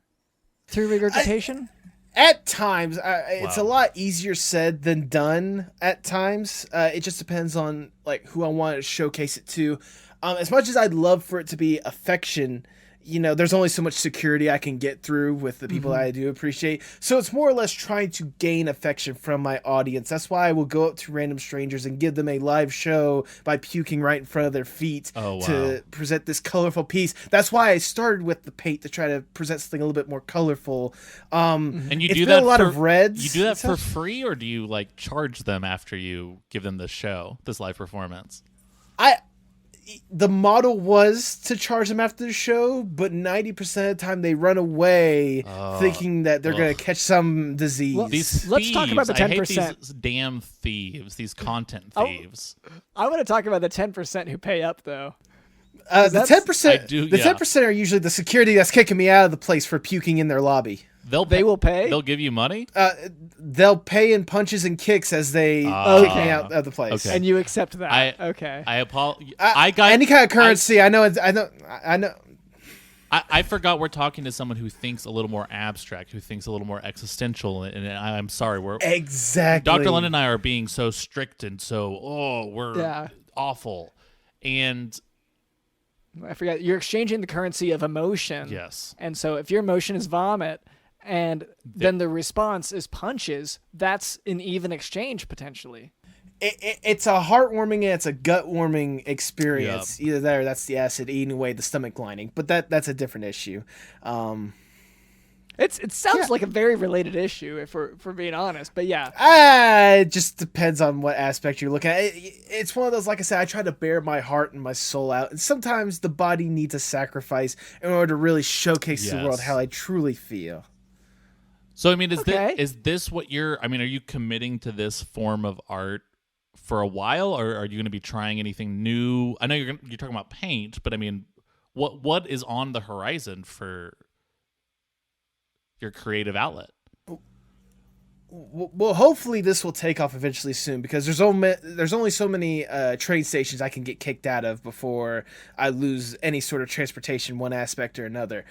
Through regurgitation? At times, it's a lot easier said than done. At times, it just depends on like who I want to showcase it to. As much as I'd love for it to be affection, there's only so much security I can get through with the people that I do appreciate. So it's more or less trying to gain affection from my audience. That's why I will go up to random strangers and give them a live show by puking right in front of their feet to present this colorful piece. That's why I started with the paint to try to present something a little bit more colorful. And you it's do been that a lot of reds. You do that for free, or do you like charge them after you give them this live performance? The model was to charge them after the show, but 90% of the time they run away thinking that they're going to catch some disease. Well, These let's talk about the 10%. I hate these damn thieves, these content thieves. I want to talk about the 10% who pay up, though. The 10% are usually the security that's kicking me out of the place for puking in their lobby. They will pay? They'll give you money? They'll pay in punches and kicks as they kick me out of the place. Okay. And you accept that. Okay. I got any kind of currency. I know. I forgot we're talking to someone who thinks a little more abstract, who thinks a little more existential, and I'm sorry, exactly. Dr. London and I are being so strict and we're awful, and I forgot you're exchanging the currency of emotion. Yes, and so if your emotion is vomit, and then the response is punches, that's an even exchange potentially. It's a heartwarming and it's a gut-warming experience. Yep. Either that or that's the acid eating away the stomach lining. But that's a different issue. It sounds like a very related issue, if we're being honest. But yeah. It just depends on what aspect you're looking at. It's one of those, like I said, I try to bear my heart and my soul out. And sometimes the body needs a sacrifice in order to really showcase to the world how I truly feel. So, I mean, is this what are you committing to this form of art for a while, or are you going to be trying anything new? I know you're talking about paint, but I mean, what is on the horizon for your creative outlet? Well, hopefully this will take off eventually soon, because there's only so many train stations I can get kicked out of before I lose any sort of transportation, one aspect or another.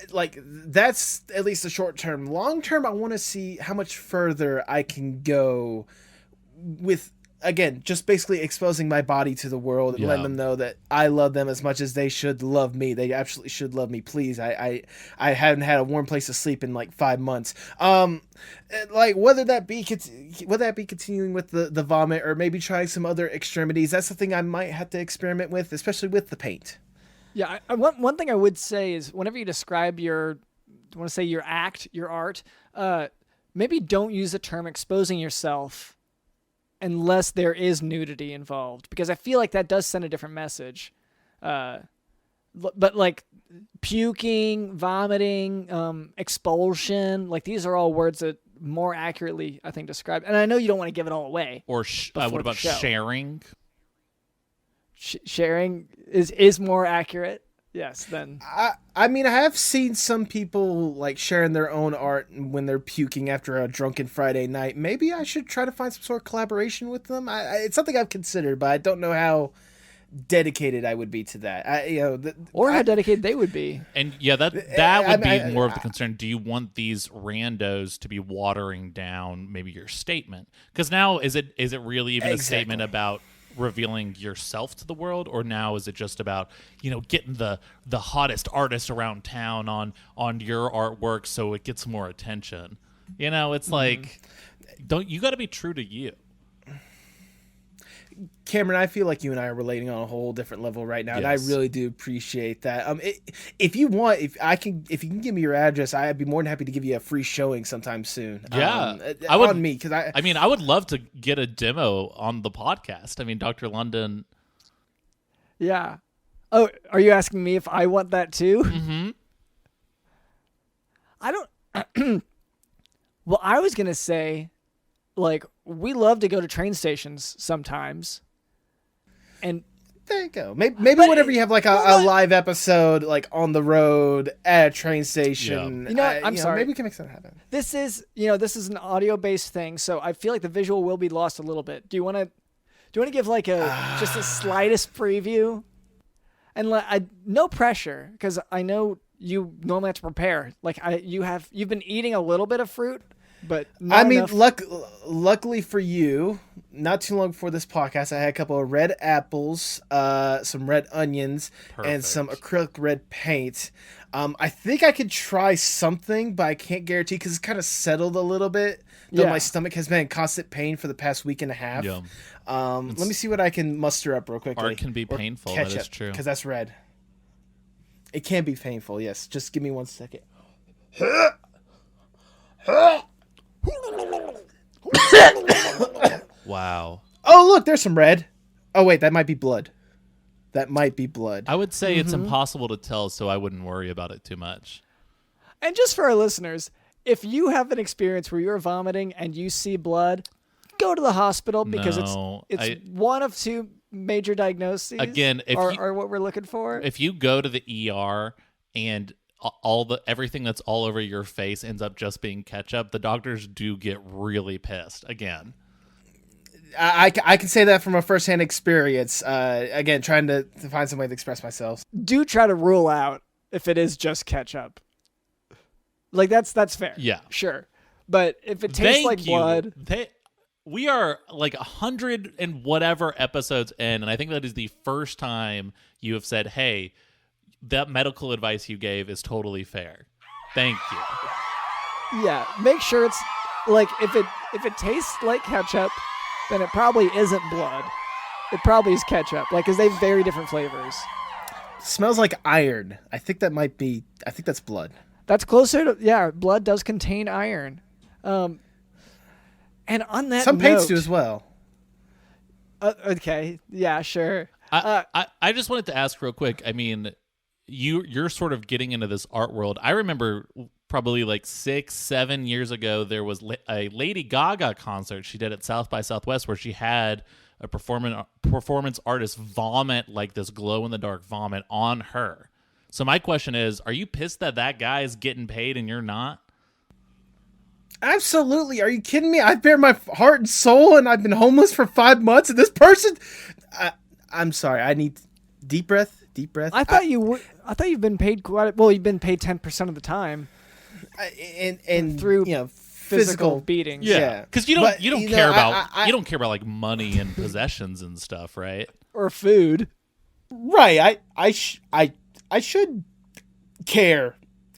Like that's at least the short term. Long term, I want to see how much further I can go with, again, just basically exposing my body to the world and letting them know that I love them as much as they should love me. They absolutely should love me. Please, I haven't had a warm place to sleep in like 5 months. Like whether that be continuing with the vomit or maybe trying some other extremities. That's something I might have to experiment with, especially with the paint. Yeah, one thing I would say is whenever you describe your art, maybe don't use the term exposing yourself unless there is nudity involved, because I feel like that does send a different message. But like puking, vomiting, expulsion, like these are all words that more accurately, I think, describe. And I know you don't want to give it all away. Or what about sharing? Sharing is more accurate. yes, then I mean, I have seen some people like sharing their own art when they're puking after a drunken Friday night. Maybe I should try to find some sort of collaboration with them. It's something I've considered, but I don't know how dedicated I would be to that. how dedicated they would be. And yeah, that would be more of the concern. Do you want these randos to be watering down maybe your statement? Because now is it really even a statement about revealing yourself to the world, or now is it just about getting the hottest artist around town on your artwork so it gets more attention? It's like, don't you got to be true to you. Cameron, I feel like you and I are relating on a whole different level right now, and I really do appreciate that. If you want, if you can give me your address, I'd be more than happy to give you a free showing sometime soon. Yeah, I would, on me, because I would love to get a demo on the podcast. I mean, Dr. London. Yeah. Oh, are you asking me if I want that too? Mm-hmm. I don't. Well, I was gonna say, like, we love to go to train stations sometimes, and there you go. Maybe whenever you have like a live episode, like on the road at a train station. I'm sorry. Maybe we can make something happen. This is an audio-based thing, so I feel like the visual will be lost a little bit. Do you want to give like just a slightest preview? And no pressure, because I know you normally have to prepare. Like you've been eating a little bit of fruit. But luckily for you, not too long before this podcast, I had a couple of red apples, some red onions, and some acrylic red paint. I think I could try something, but I can't guarantee because it's kind of settled a little bit. Though my stomach has been in constant pain for the past week and a half. Yeah. Let me see what I can muster up real quickly. Art can be painful. That is true. Because that's red. It can be painful. Yes. Just give me 1 second. Wow. Oh, look, there's some red. Oh, wait, that might be blood. I would say it's impossible to tell, so I wouldn't worry about it too much. And just for our listeners, if you have an experience where you're vomiting and you see blood, go to the hospital because it's one of two major diagnoses. Again, are what we're looking for. If you go to the ER and everything that's all over your face ends up just being ketchup, the doctors do get really pissed. Again, I can say that from a firsthand experience. Again, trying to find some way to express myself. Do try to rule out if it is just ketchup. Like that's fair. Yeah, sure. But if it tastes like blood, we are like 100 and whatever episodes in, and I think that is the first time you have said, "Hey, that medical advice you gave is totally fair. Thank you." Yeah, make sure it's like if it tastes like ketchup, then it probably isn't blood. It probably is ketchup, like because they have very different flavors. Smells like iron. I think that's blood. That's closer to blood does contain iron. And on that some note, paints do as well. Okay, yeah, sure. I just wanted to ask real quick. I mean, you're sort of getting into this art world. I remember probably like 6-7 years ago, there was a Lady Gaga concert she did at South by Southwest where she had a performance artist vomit like this glow-in-the-dark vomit on her. So my question is, are you pissed that guy is getting paid and you're not? Absolutely. Are you kidding me? I bare my heart and soul and I've been homeless for 5 months and this person... I'm sorry. I need deep breath. I thought you've been paid you've been paid 10% of the time. And through physical beatings. Yeah. Because you don't care about like money and possessions and stuff, right? Or food. Right. I should care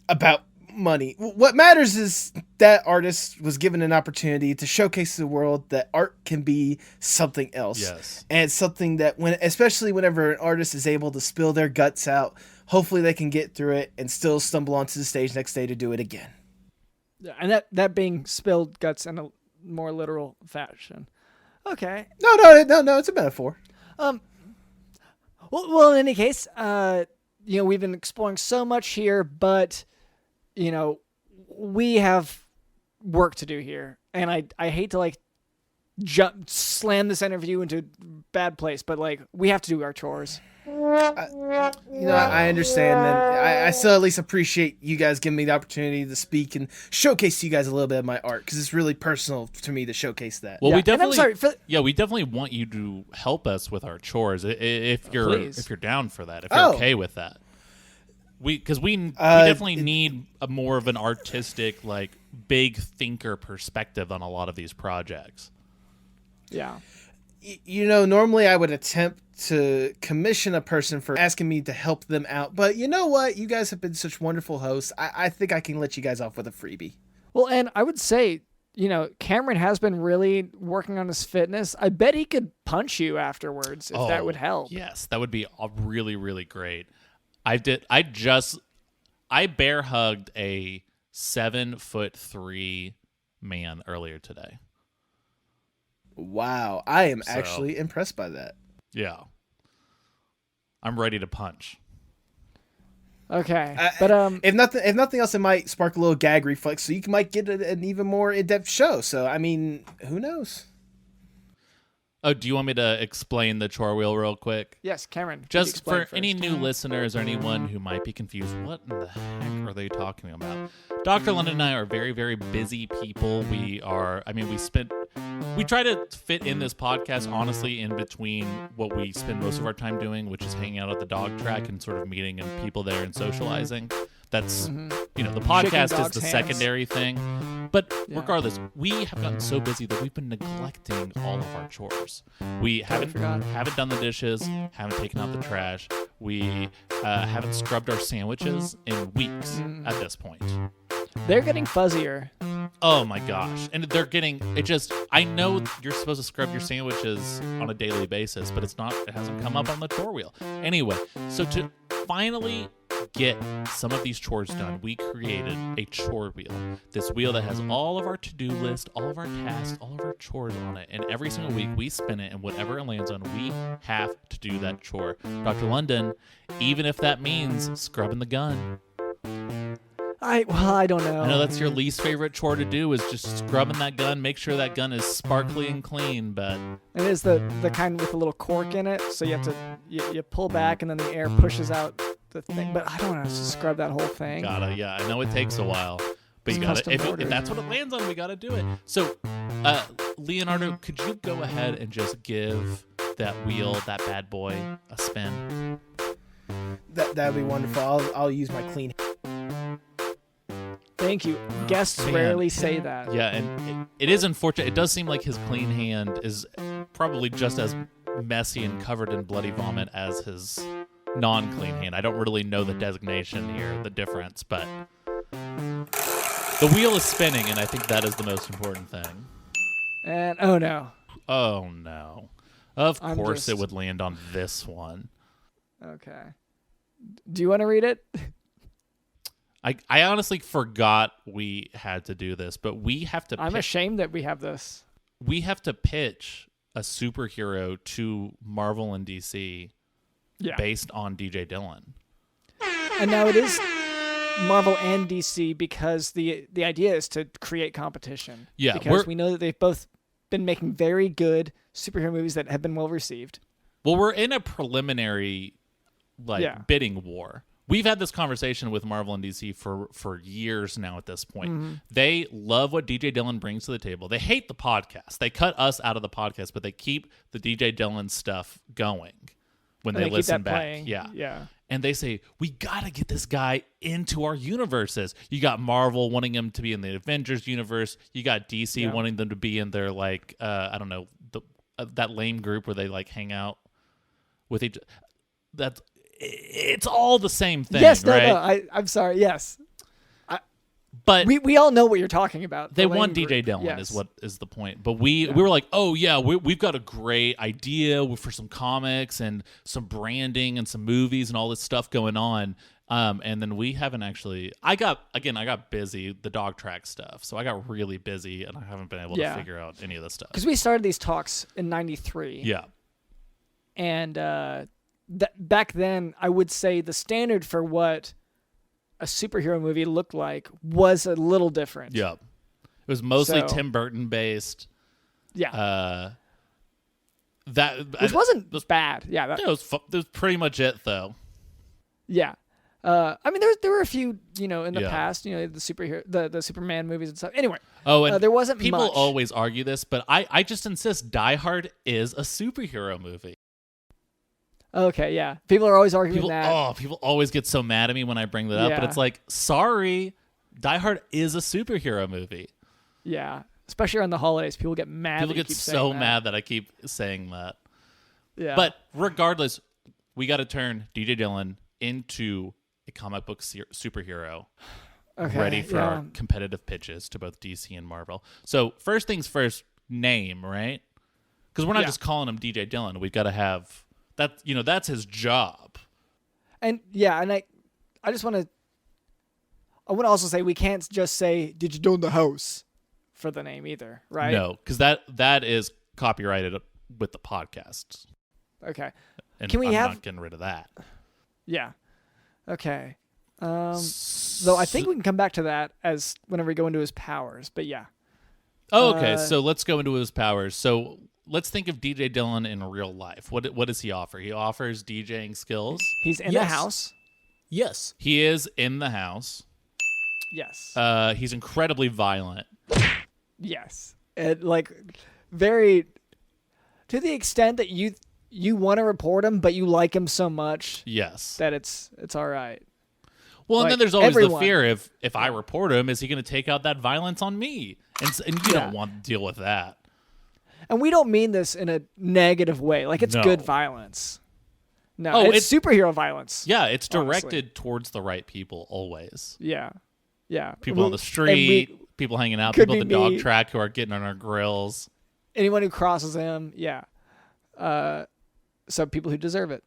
about money. What matters is that artist was given an opportunity to showcase to the world that art can be something else. Yes. And something that especially whenever an artist is able to spill their guts out, hopefully they can get through it and still stumble onto the stage next day to do it again. And that being spilled guts in a more literal fashion. Okay. No, it's a metaphor. Well, in any case, we've been exploring so much here, but we have work to do here, and I hate to slam this interview into a bad place, but like we have to do our chores. I understand, and I still at least appreciate you guys giving me the opportunity to speak and showcase to you guys a little bit of my art, because it's really personal to me to showcase that. Well, we definitely want you to help us with our chores if you're down for that, if you're okay with that. We definitely need a more of an artistic, like big thinker perspective on a lot of these projects. Yeah. Normally I would attempt to commission a person for asking me to help them out. But you know what? You guys have been such wonderful hosts. I think I can let you guys off with a freebie. Well, and I would say, Cameron has been really working on his fitness. I bet he could punch you afterwards if that would help. Yes, that would be really, really great. I bear hugged a 7'3" man earlier today. Wow, I am actually impressed by that. Yeah. I'm ready to punch. Okay. But if nothing else, it might spark a little gag reflex, so you might get an even more in-depth show. So, I mean, who knows? Oh, do you want me to explain the chore wheel real quick? Yes, Cameron. Just for any new listeners or anyone who might be confused, what in the heck are they talking about? Dr. London and I are very, very busy people. We try to fit in this podcast, honestly, in between what we spend most of our time doing, which is hanging out at the dog track and sort of meeting and people there and socializing. That's, the podcast is the secondary thing. But regardless, we have gotten so busy that we've been neglecting all of our chores. We haven't done the dishes, haven't taken out the trash. We haven't scrubbed our sandwiches in weeks at this point. They're getting fuzzier. Oh my gosh. And I know you're supposed to scrub your sandwiches on a daily basis, but it hasn't come up on the chore wheel. Anyway, so to finally get some of these chores done, we created a chore wheel. This wheel that has all of our to-do list, all of our tasks, all of our chores on it. And every single week we spin it, and whatever it lands on, we have to do that chore. Dr. London, even if that means scrubbing the gun. I don't know. I know that's your least favorite chore to do, is just scrubbing that gun, make sure that gun is sparkly and clean, but it is the kind with a little cork in it, so you have to you pull back and then the air pushes out the thing. But I don't want to scrub that whole thing. I know it takes a while, but you gotta, if that's what it lands on, we gotta do it. So Leonardo, could you go ahead and just give that wheel, that bad boy, a spin? That'd be wonderful. I'll use my clean. Thank you. Guests rarely say that. Yeah, and it is unfortunate. It does seem like his clean hand is probably just as messy and covered in bloody vomit as his non-clean hand. I don't really know the designation here, the difference, but the wheel is spinning, and I think that is the most important thing. And oh no. Of course it would land on this one. Okay. Do you want to read it? I honestly forgot we had to do this, but we have to... I'm ashamed that we have this. We have to pitch a superhero to Marvel and DC based on DJ Dillon. And now it is Marvel and DC because the idea is to create competition. Yeah. Because we know that they've both been making very good superhero movies that have been well received. Well, we're in a preliminary bidding war. We've had this conversation with Marvel and DC for years now at this point. Mm-hmm. They love what DJ Dillon brings to the table. They hate the podcast. They cut us out of the podcast, but they keep the DJ Dillon stuff going when they listen back. Playing. Yeah. And they say, we got to get this guy into our universes. You got Marvel wanting him to be in the Avengers universe. You got DC wanting them to be in their, I don't know, that lame group where they, hang out with each other. It's all the same thing, yes, right? No, I'm sorry, yes. But we all know what you're talking about. They want DJ Dillon is what is the point. But we were like, oh yeah, we've got a great idea for some comics and some branding and some movies and all this stuff going on. And then we haven't actually. I got busy, the dog track stuff, so I got really busy and I haven't been able to figure out any of this stuff. Because we started these talks in '93. Yeah. And back then, I would say the standard for what a superhero movie looked like was a little different. Yeah. It was mostly Tim Burton based. Yeah. Which wasn't bad. Yeah. That was pretty much it, though. Yeah. I mean, there were a few, in the past, the Superman movies and stuff. Anyway. Oh, and there wasn't people much. always argue this, but I just insist Die Hard is a superhero movie. Okay, yeah. People are always arguing that. Oh, people always get so mad at me when I bring that up, but it's like, sorry, Die Hard is a superhero movie. Yeah, especially around the holidays, people get mad. People get so mad that I keep saying that. Yeah. But regardless, we got to turn DJ Dillon into a comic book superhero. Okay, ready for our competitive pitches to both DC and Marvel. So first things first, name, right? Because we're not just calling him DJ Dillon. We've got to have that. That's his job. And I just want to. I want to also say we can't just say DJ Dillon the house for the name either, right? No, because that is copyrighted with the podcast. Okay. And I'm not getting rid of that. Yeah. Okay. Though I think we can come back to that as whenever we go into his powers, but yeah. Oh, okay. So let's go into his powers. So let's think of DJ Dillon in real life. What does he offer? He offers DJing skills. He's in the house. Yes. He is in the house. Yes. He's incredibly violent. Yes. And very to the extent that you want to report him, but you like him so much. Yes. That it's all right. Well, and then there's always the fear if I report him, is he going to take out that violence on me? And you don't want to deal with that. And we don't mean this in a negative way. It's good violence. No, it's superhero violence. Yeah, it's directed towards the right people always. Yeah. Yeah. People on the street, people hanging out, people at the dog track who are getting on our grills. Anyone who crosses him, yeah. So people who deserve it.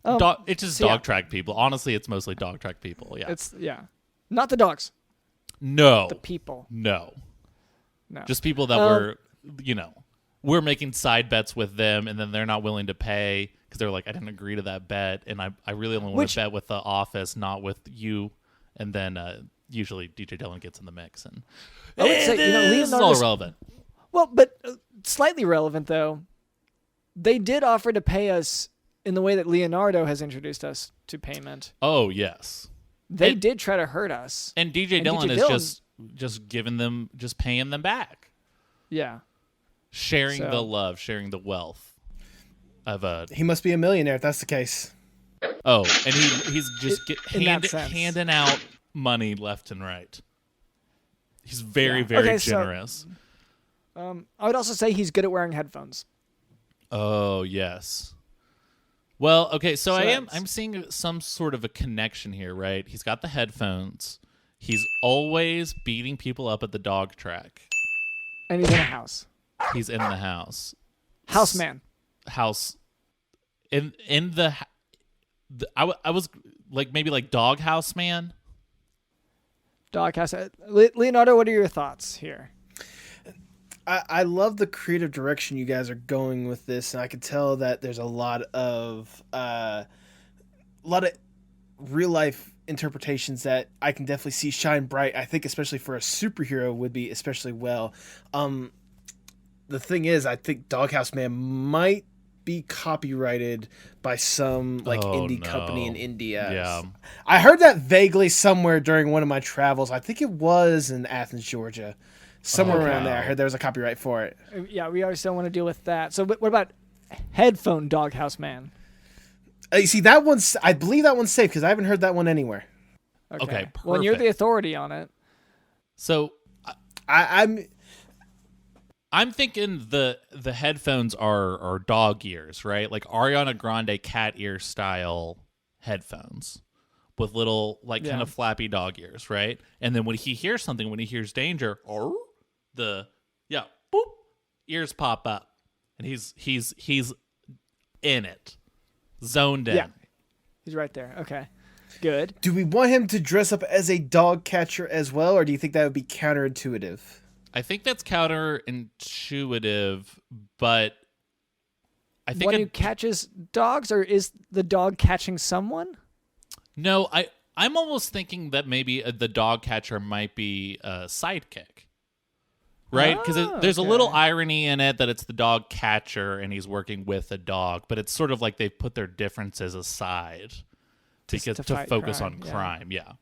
It's just dog track people. Honestly, it's mostly dog track people. Yeah. It's not the dogs. No. The people. No. Just people that we're making side bets with them, and then they're not willing to pay because they're like, I didn't agree to that bet, and I really only want to bet with the office, not with you. And then usually DJ Dillon gets in the mix, and I would say this is all irrelevant. Well, but slightly relevant though. They did offer to pay us in the way that Leonardo has introduced us to payment. Oh, yes. They did try to hurt us. And DJ Dillon is just giving them, just paying them back. Yeah. Sharing the love, sharing the wealth of He must be a millionaire if that's the case. Oh, and he's just handing out money left and right. He's very, very generous. I would also say he's good at wearing headphones. Oh, yes. Well, okay, so I'm seeing some sort of a connection here, right? He's got the headphones. He's always beating people up at the dog track. And he's in a house. He's in the house. Houseman. House. In the I was maybe dog house man. Dog house. Leonardo, what are your thoughts here? I love the creative direction you guys are going with this, and I can tell that there's a lot of real life interpretations that I can definitely see shine bright. I think especially for a superhero would be especially well. The thing is, I think Doghouse Man might be copyrighted by some indie company in India. Yeah. I heard that vaguely somewhere during one of my travels. I think it was in Athens, Georgia. Somewhere around there. I heard there was a copyright for it. Yeah, we always don't want to deal with that. So what about Headphone Doghouse Man? You see, I believe that one's safe because I haven't heard that one anywhere. Okay, perfect. Well, you're the authority on it. So I'm thinking the headphones are dog ears, right? Like Ariana Grande cat ear style headphones with little kind of flappy dog ears, right? And then when he hears something, when he hears danger, boop, ears pop up, and he's in it, zoned in. Yeah, he's right there. Okay, good. Do we want him to dress up as a dog catcher as well, or do you think that would be counterintuitive? I think that's counterintuitive, but I think one who catches dogs, or is the dog catching someone? No, I'm almost thinking that maybe the dog catcher might be a sidekick. right? Because there's a okay. little irony in it that it's the dog catcher and he's working with a dog, but it's sort of like they've put their differences aside to focus crime, on crime. Yeah.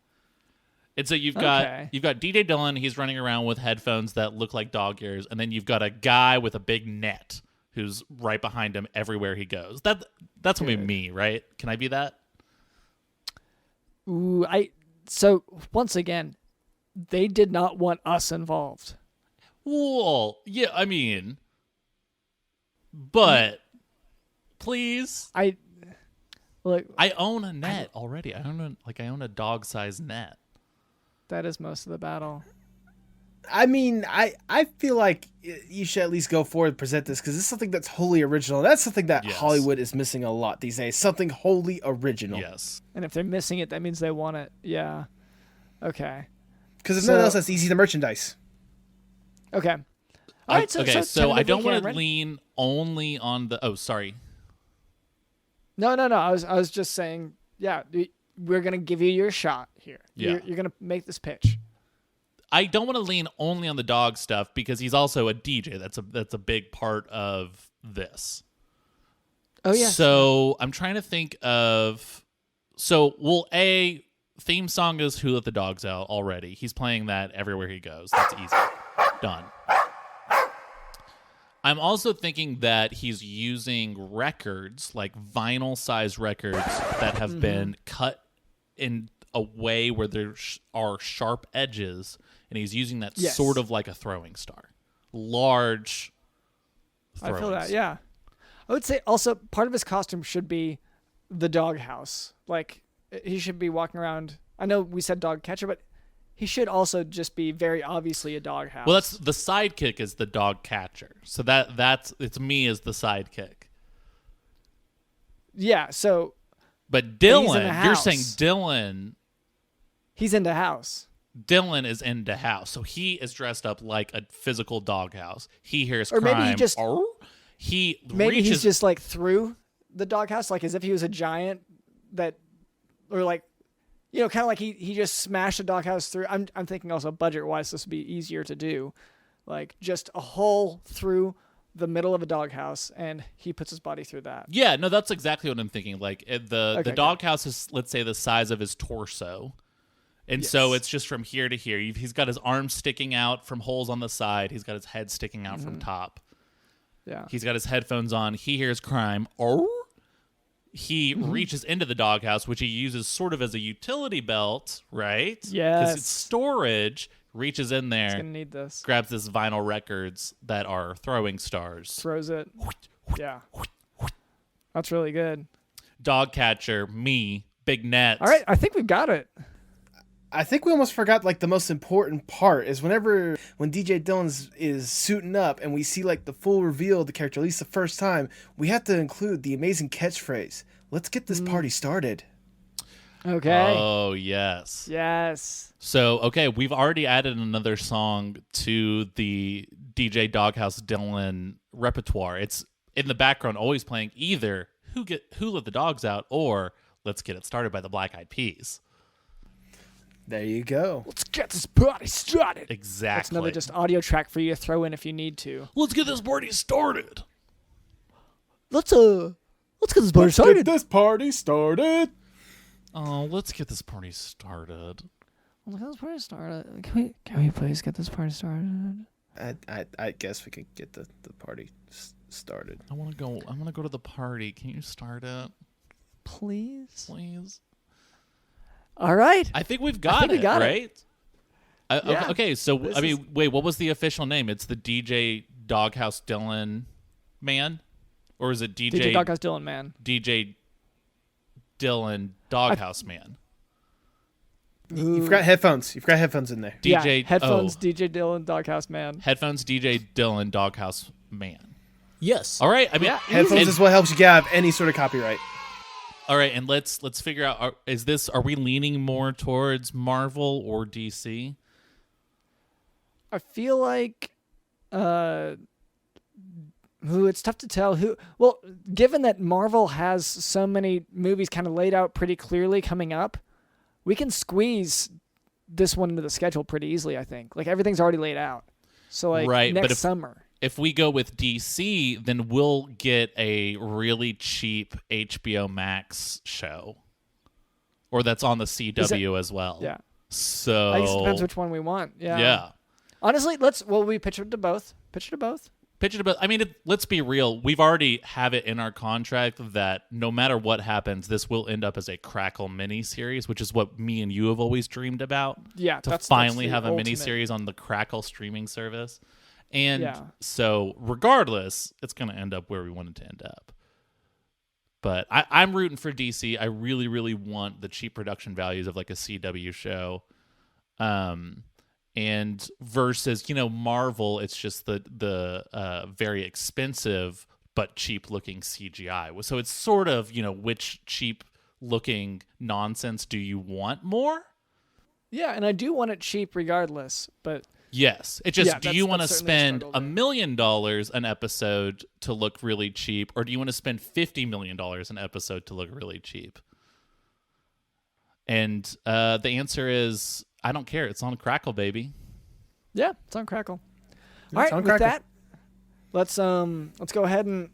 And so you've got DJ Dillon. He's running around with headphones that look like dog ears, and then you've got a guy with a big net who's right behind him everywhere he goes. That's gonna be me, right? Can I be that? Ooh, so once again, they did not want us involved. Well, yeah, I mean, but please, I own a net already. I own a dog-sized net. That is most of the battle. I mean, I feel like you should at least go forward and present this because it's something that's wholly original. That's something that Hollywood is missing a lot these days. Something wholly original. Yes. And if they're missing it, that means they want it. Yeah. Okay. Because if nothing else, that's easy to merchandise. Okay. All right. So I don't want to lean only on the. Oh, sorry. No. I was just saying. Yeah, we're gonna give you your shot here. Yeah. You're gonna make this pitch. I don't want to lean only on the dog stuff because he's also a DJ. That's a big part of this. Oh yeah. So I'm trying to think of. So theme song is "Who Let the Dogs Out" already. He's playing that everywhere he goes. That's easy. Done. I'm also thinking that he's using records, like vinyl-sized records that have been cut in a way where there are sharp edges, and he's using that sort of like a throwing star. Large throwing I feel that, yeah. I would say also part of his costume should be the doghouse. Like, he should be walking around. I know we said dog catcher, but he should also just be very obviously a doghouse. Well, that's the sidekick is the dog catcher. So it's me as the sidekick. Yeah, so. But Dylan, you're saying Dylan. He's into house. Dylan is into house. So he is dressed up like a physical doghouse. He hears or crime. Maybe he just. Maybe he's just like through the doghouse, like as if he was a giant that. Or like. You know, kind of like he just smashed a doghouse through. I'm thinking also budget-wise, this would be easier to do. Like, just a hole through the middle of a doghouse, and he puts his body through that. Yeah, no, that's exactly what I'm thinking. Like, the doghouse is, let's say, the size of his torso. And so it's just from here to here. He's got his arms sticking out from holes on the side. He's got his head sticking out from top. Yeah. He's got his headphones on. He hears crime. He reaches into the doghouse, which he uses sort of as a utility belt, right? Yes. Because it's storage. Reaches in there. He's going to need this. Grabs this vinyl records that are throwing stars. Throws it. Yeah. That's really good. Dog catcher, me, big net. All right, I think we've got it. I think we almost forgot like the most important part is when DJ Dillon is suiting up and we see like the full reveal of the character, at least the first time, we have to include the amazing catchphrase, "Let's get this party started." Okay. Oh, yes. Yes. So, okay, we've already added another song to the DJ Doghouse Dillon repertoire. It's in the background always playing either Who Let the Dogs Out or Let's Get It Started by the Black Eyed Peas. There you go. Let's get this party started. Exactly. That's another just audio track for you to throw in if you need to. Let's get this party started. Let's get this party started. Get this party started. Oh, let's get this party started. Let's get this party started. Can we please get this party started? I guess we could get the party started. I want to go to the party. Can you start it? Please. All right. I think we've got it, right? Yeah. Okay, so, wait, what was the official name? It's the DJ Doghouse Dillon Man? Or is it DJ Doghouse Dillon Man? DJ Dillon Doghouse Man. You forgot headphones. You've got headphones in there. Headphones, DJ Dillon Doghouse Man. Headphones, DJ Dillon Doghouse Man. Yes. All right. I mean, headphones is what helps you get out of any sort of copyright. All right, and let's figure out: are we leaning more towards Marvel or DC? I feel like, it's tough to tell who. Well, given that Marvel has so many movies kind of laid out pretty clearly coming up, we can squeeze this one into the schedule pretty easily. I think, like everything's already laid out. So like right, next but summer. If we go with DC, then we'll get a really cheap HBO Max show, or that's on the CW as well. Yeah. So I guess it depends which one we want. Yeah. Yeah. Honestly, we pitch it to both. Pitch it to both. I mean, let's be real. We've already have it in our contract that no matter what happens, this will end up as a Crackle mini-series, which is what me and you have always dreamed about. Yeah, to finally have a mini-series on the Crackle streaming service. And so regardless, it's going to end up where we want it to end up. But I'm rooting for DC. I really, really want the cheap production values of like a CW show. And versus, Marvel, it's just the very expensive but cheap looking CGI. So it's sort of, which cheap looking nonsense do you want more? Yeah, and I do want it cheap regardless, but yes. It's just, do you want to spend $1 million an episode to look really cheap, or do you want to spend $50 million an episode to look really cheap? And the answer is, I don't care. It's on Crackle, baby. Yeah, it's on Crackle. All right, with that, let's go ahead and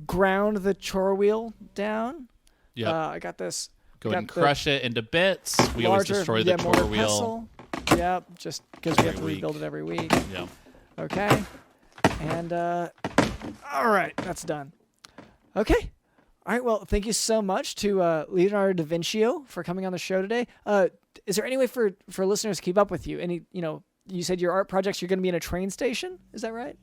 ground the chore wheel down. Yeah, I got this. Go ahead and crush it into bits. We always destroy the chore wheel. Yeah, just because we have to rebuild it every week. Yeah. Okay. And all right, that's done. Okay. All right. Well, thank you so much to Leonardo DaVincio for coming on the show today. Is there any way for listeners to keep up with you? You said your art projects, you're going to be in a train station. Is that right?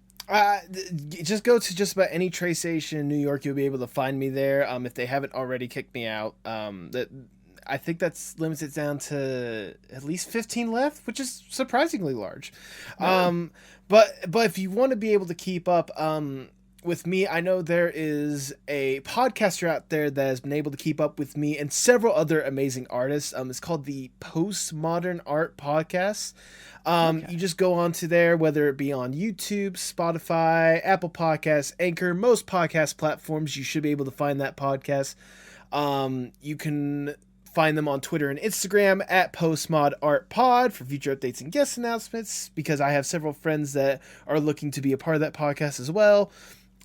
Just go to just about any train station in New York. You'll be able to find me there. If they haven't already kicked me out, I think that's limits it down to at least 15 left, which is surprisingly large. Yeah. But if you want to be able to keep up, with me, I know there is a podcaster out there that has been able to keep up with me and several other amazing artists. It's called the Postmodern Art Podcast. You just go onto there, whether it be on YouTube, Spotify, Apple Podcasts, Anchor, most podcast platforms, you should be able to find that podcast. You can find them on Twitter and Instagram at PostmodArtPod for future updates and guest announcements, because I have several friends that are looking to be a part of that podcast as well.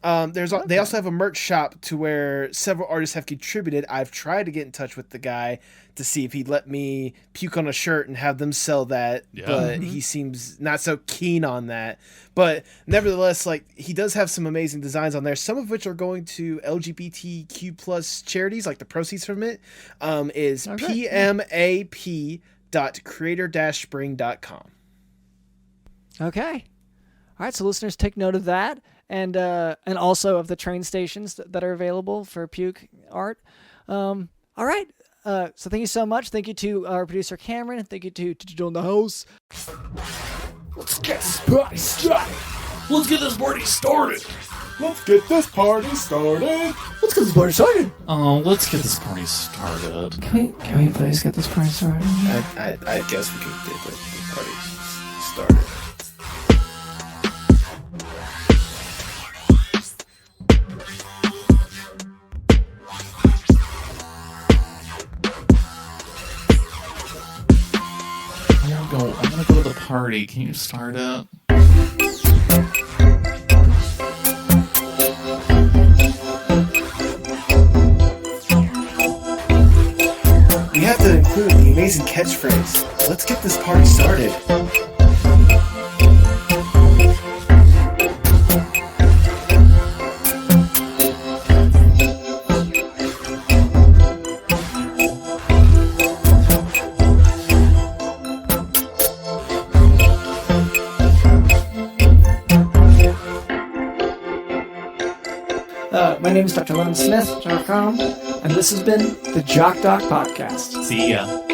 They also have a merch shop to where several artists have contributed. I've tried to get in touch with the guy to see if he'd let me puke on a shirt and have them sell that, but he seems not so keen on that. But nevertheless, he does have some amazing designs on there, some of which are going to LGBTQ plus charities, like the proceeds from it is pmap.creator-spring.com. Okay. All right, so listeners, take note of that. And also of the train stations that are available for puke art. All right. So thank you so much. Thank you to our producer Cameron. Thank you to Digital in the house. Let's get this party started. Let's get this party started. Let's get this party started. Let's get this party started. Oh, let's get this party started. Can we please get this party started? I guess we can get the party started. I'm gonna go to the party. Can you start it? We have to include the amazing catchphrase. Let's get this party started. My name is Dr. Lennon Smith, Jock.com, and this has been the Jock Doc Podcast. See ya.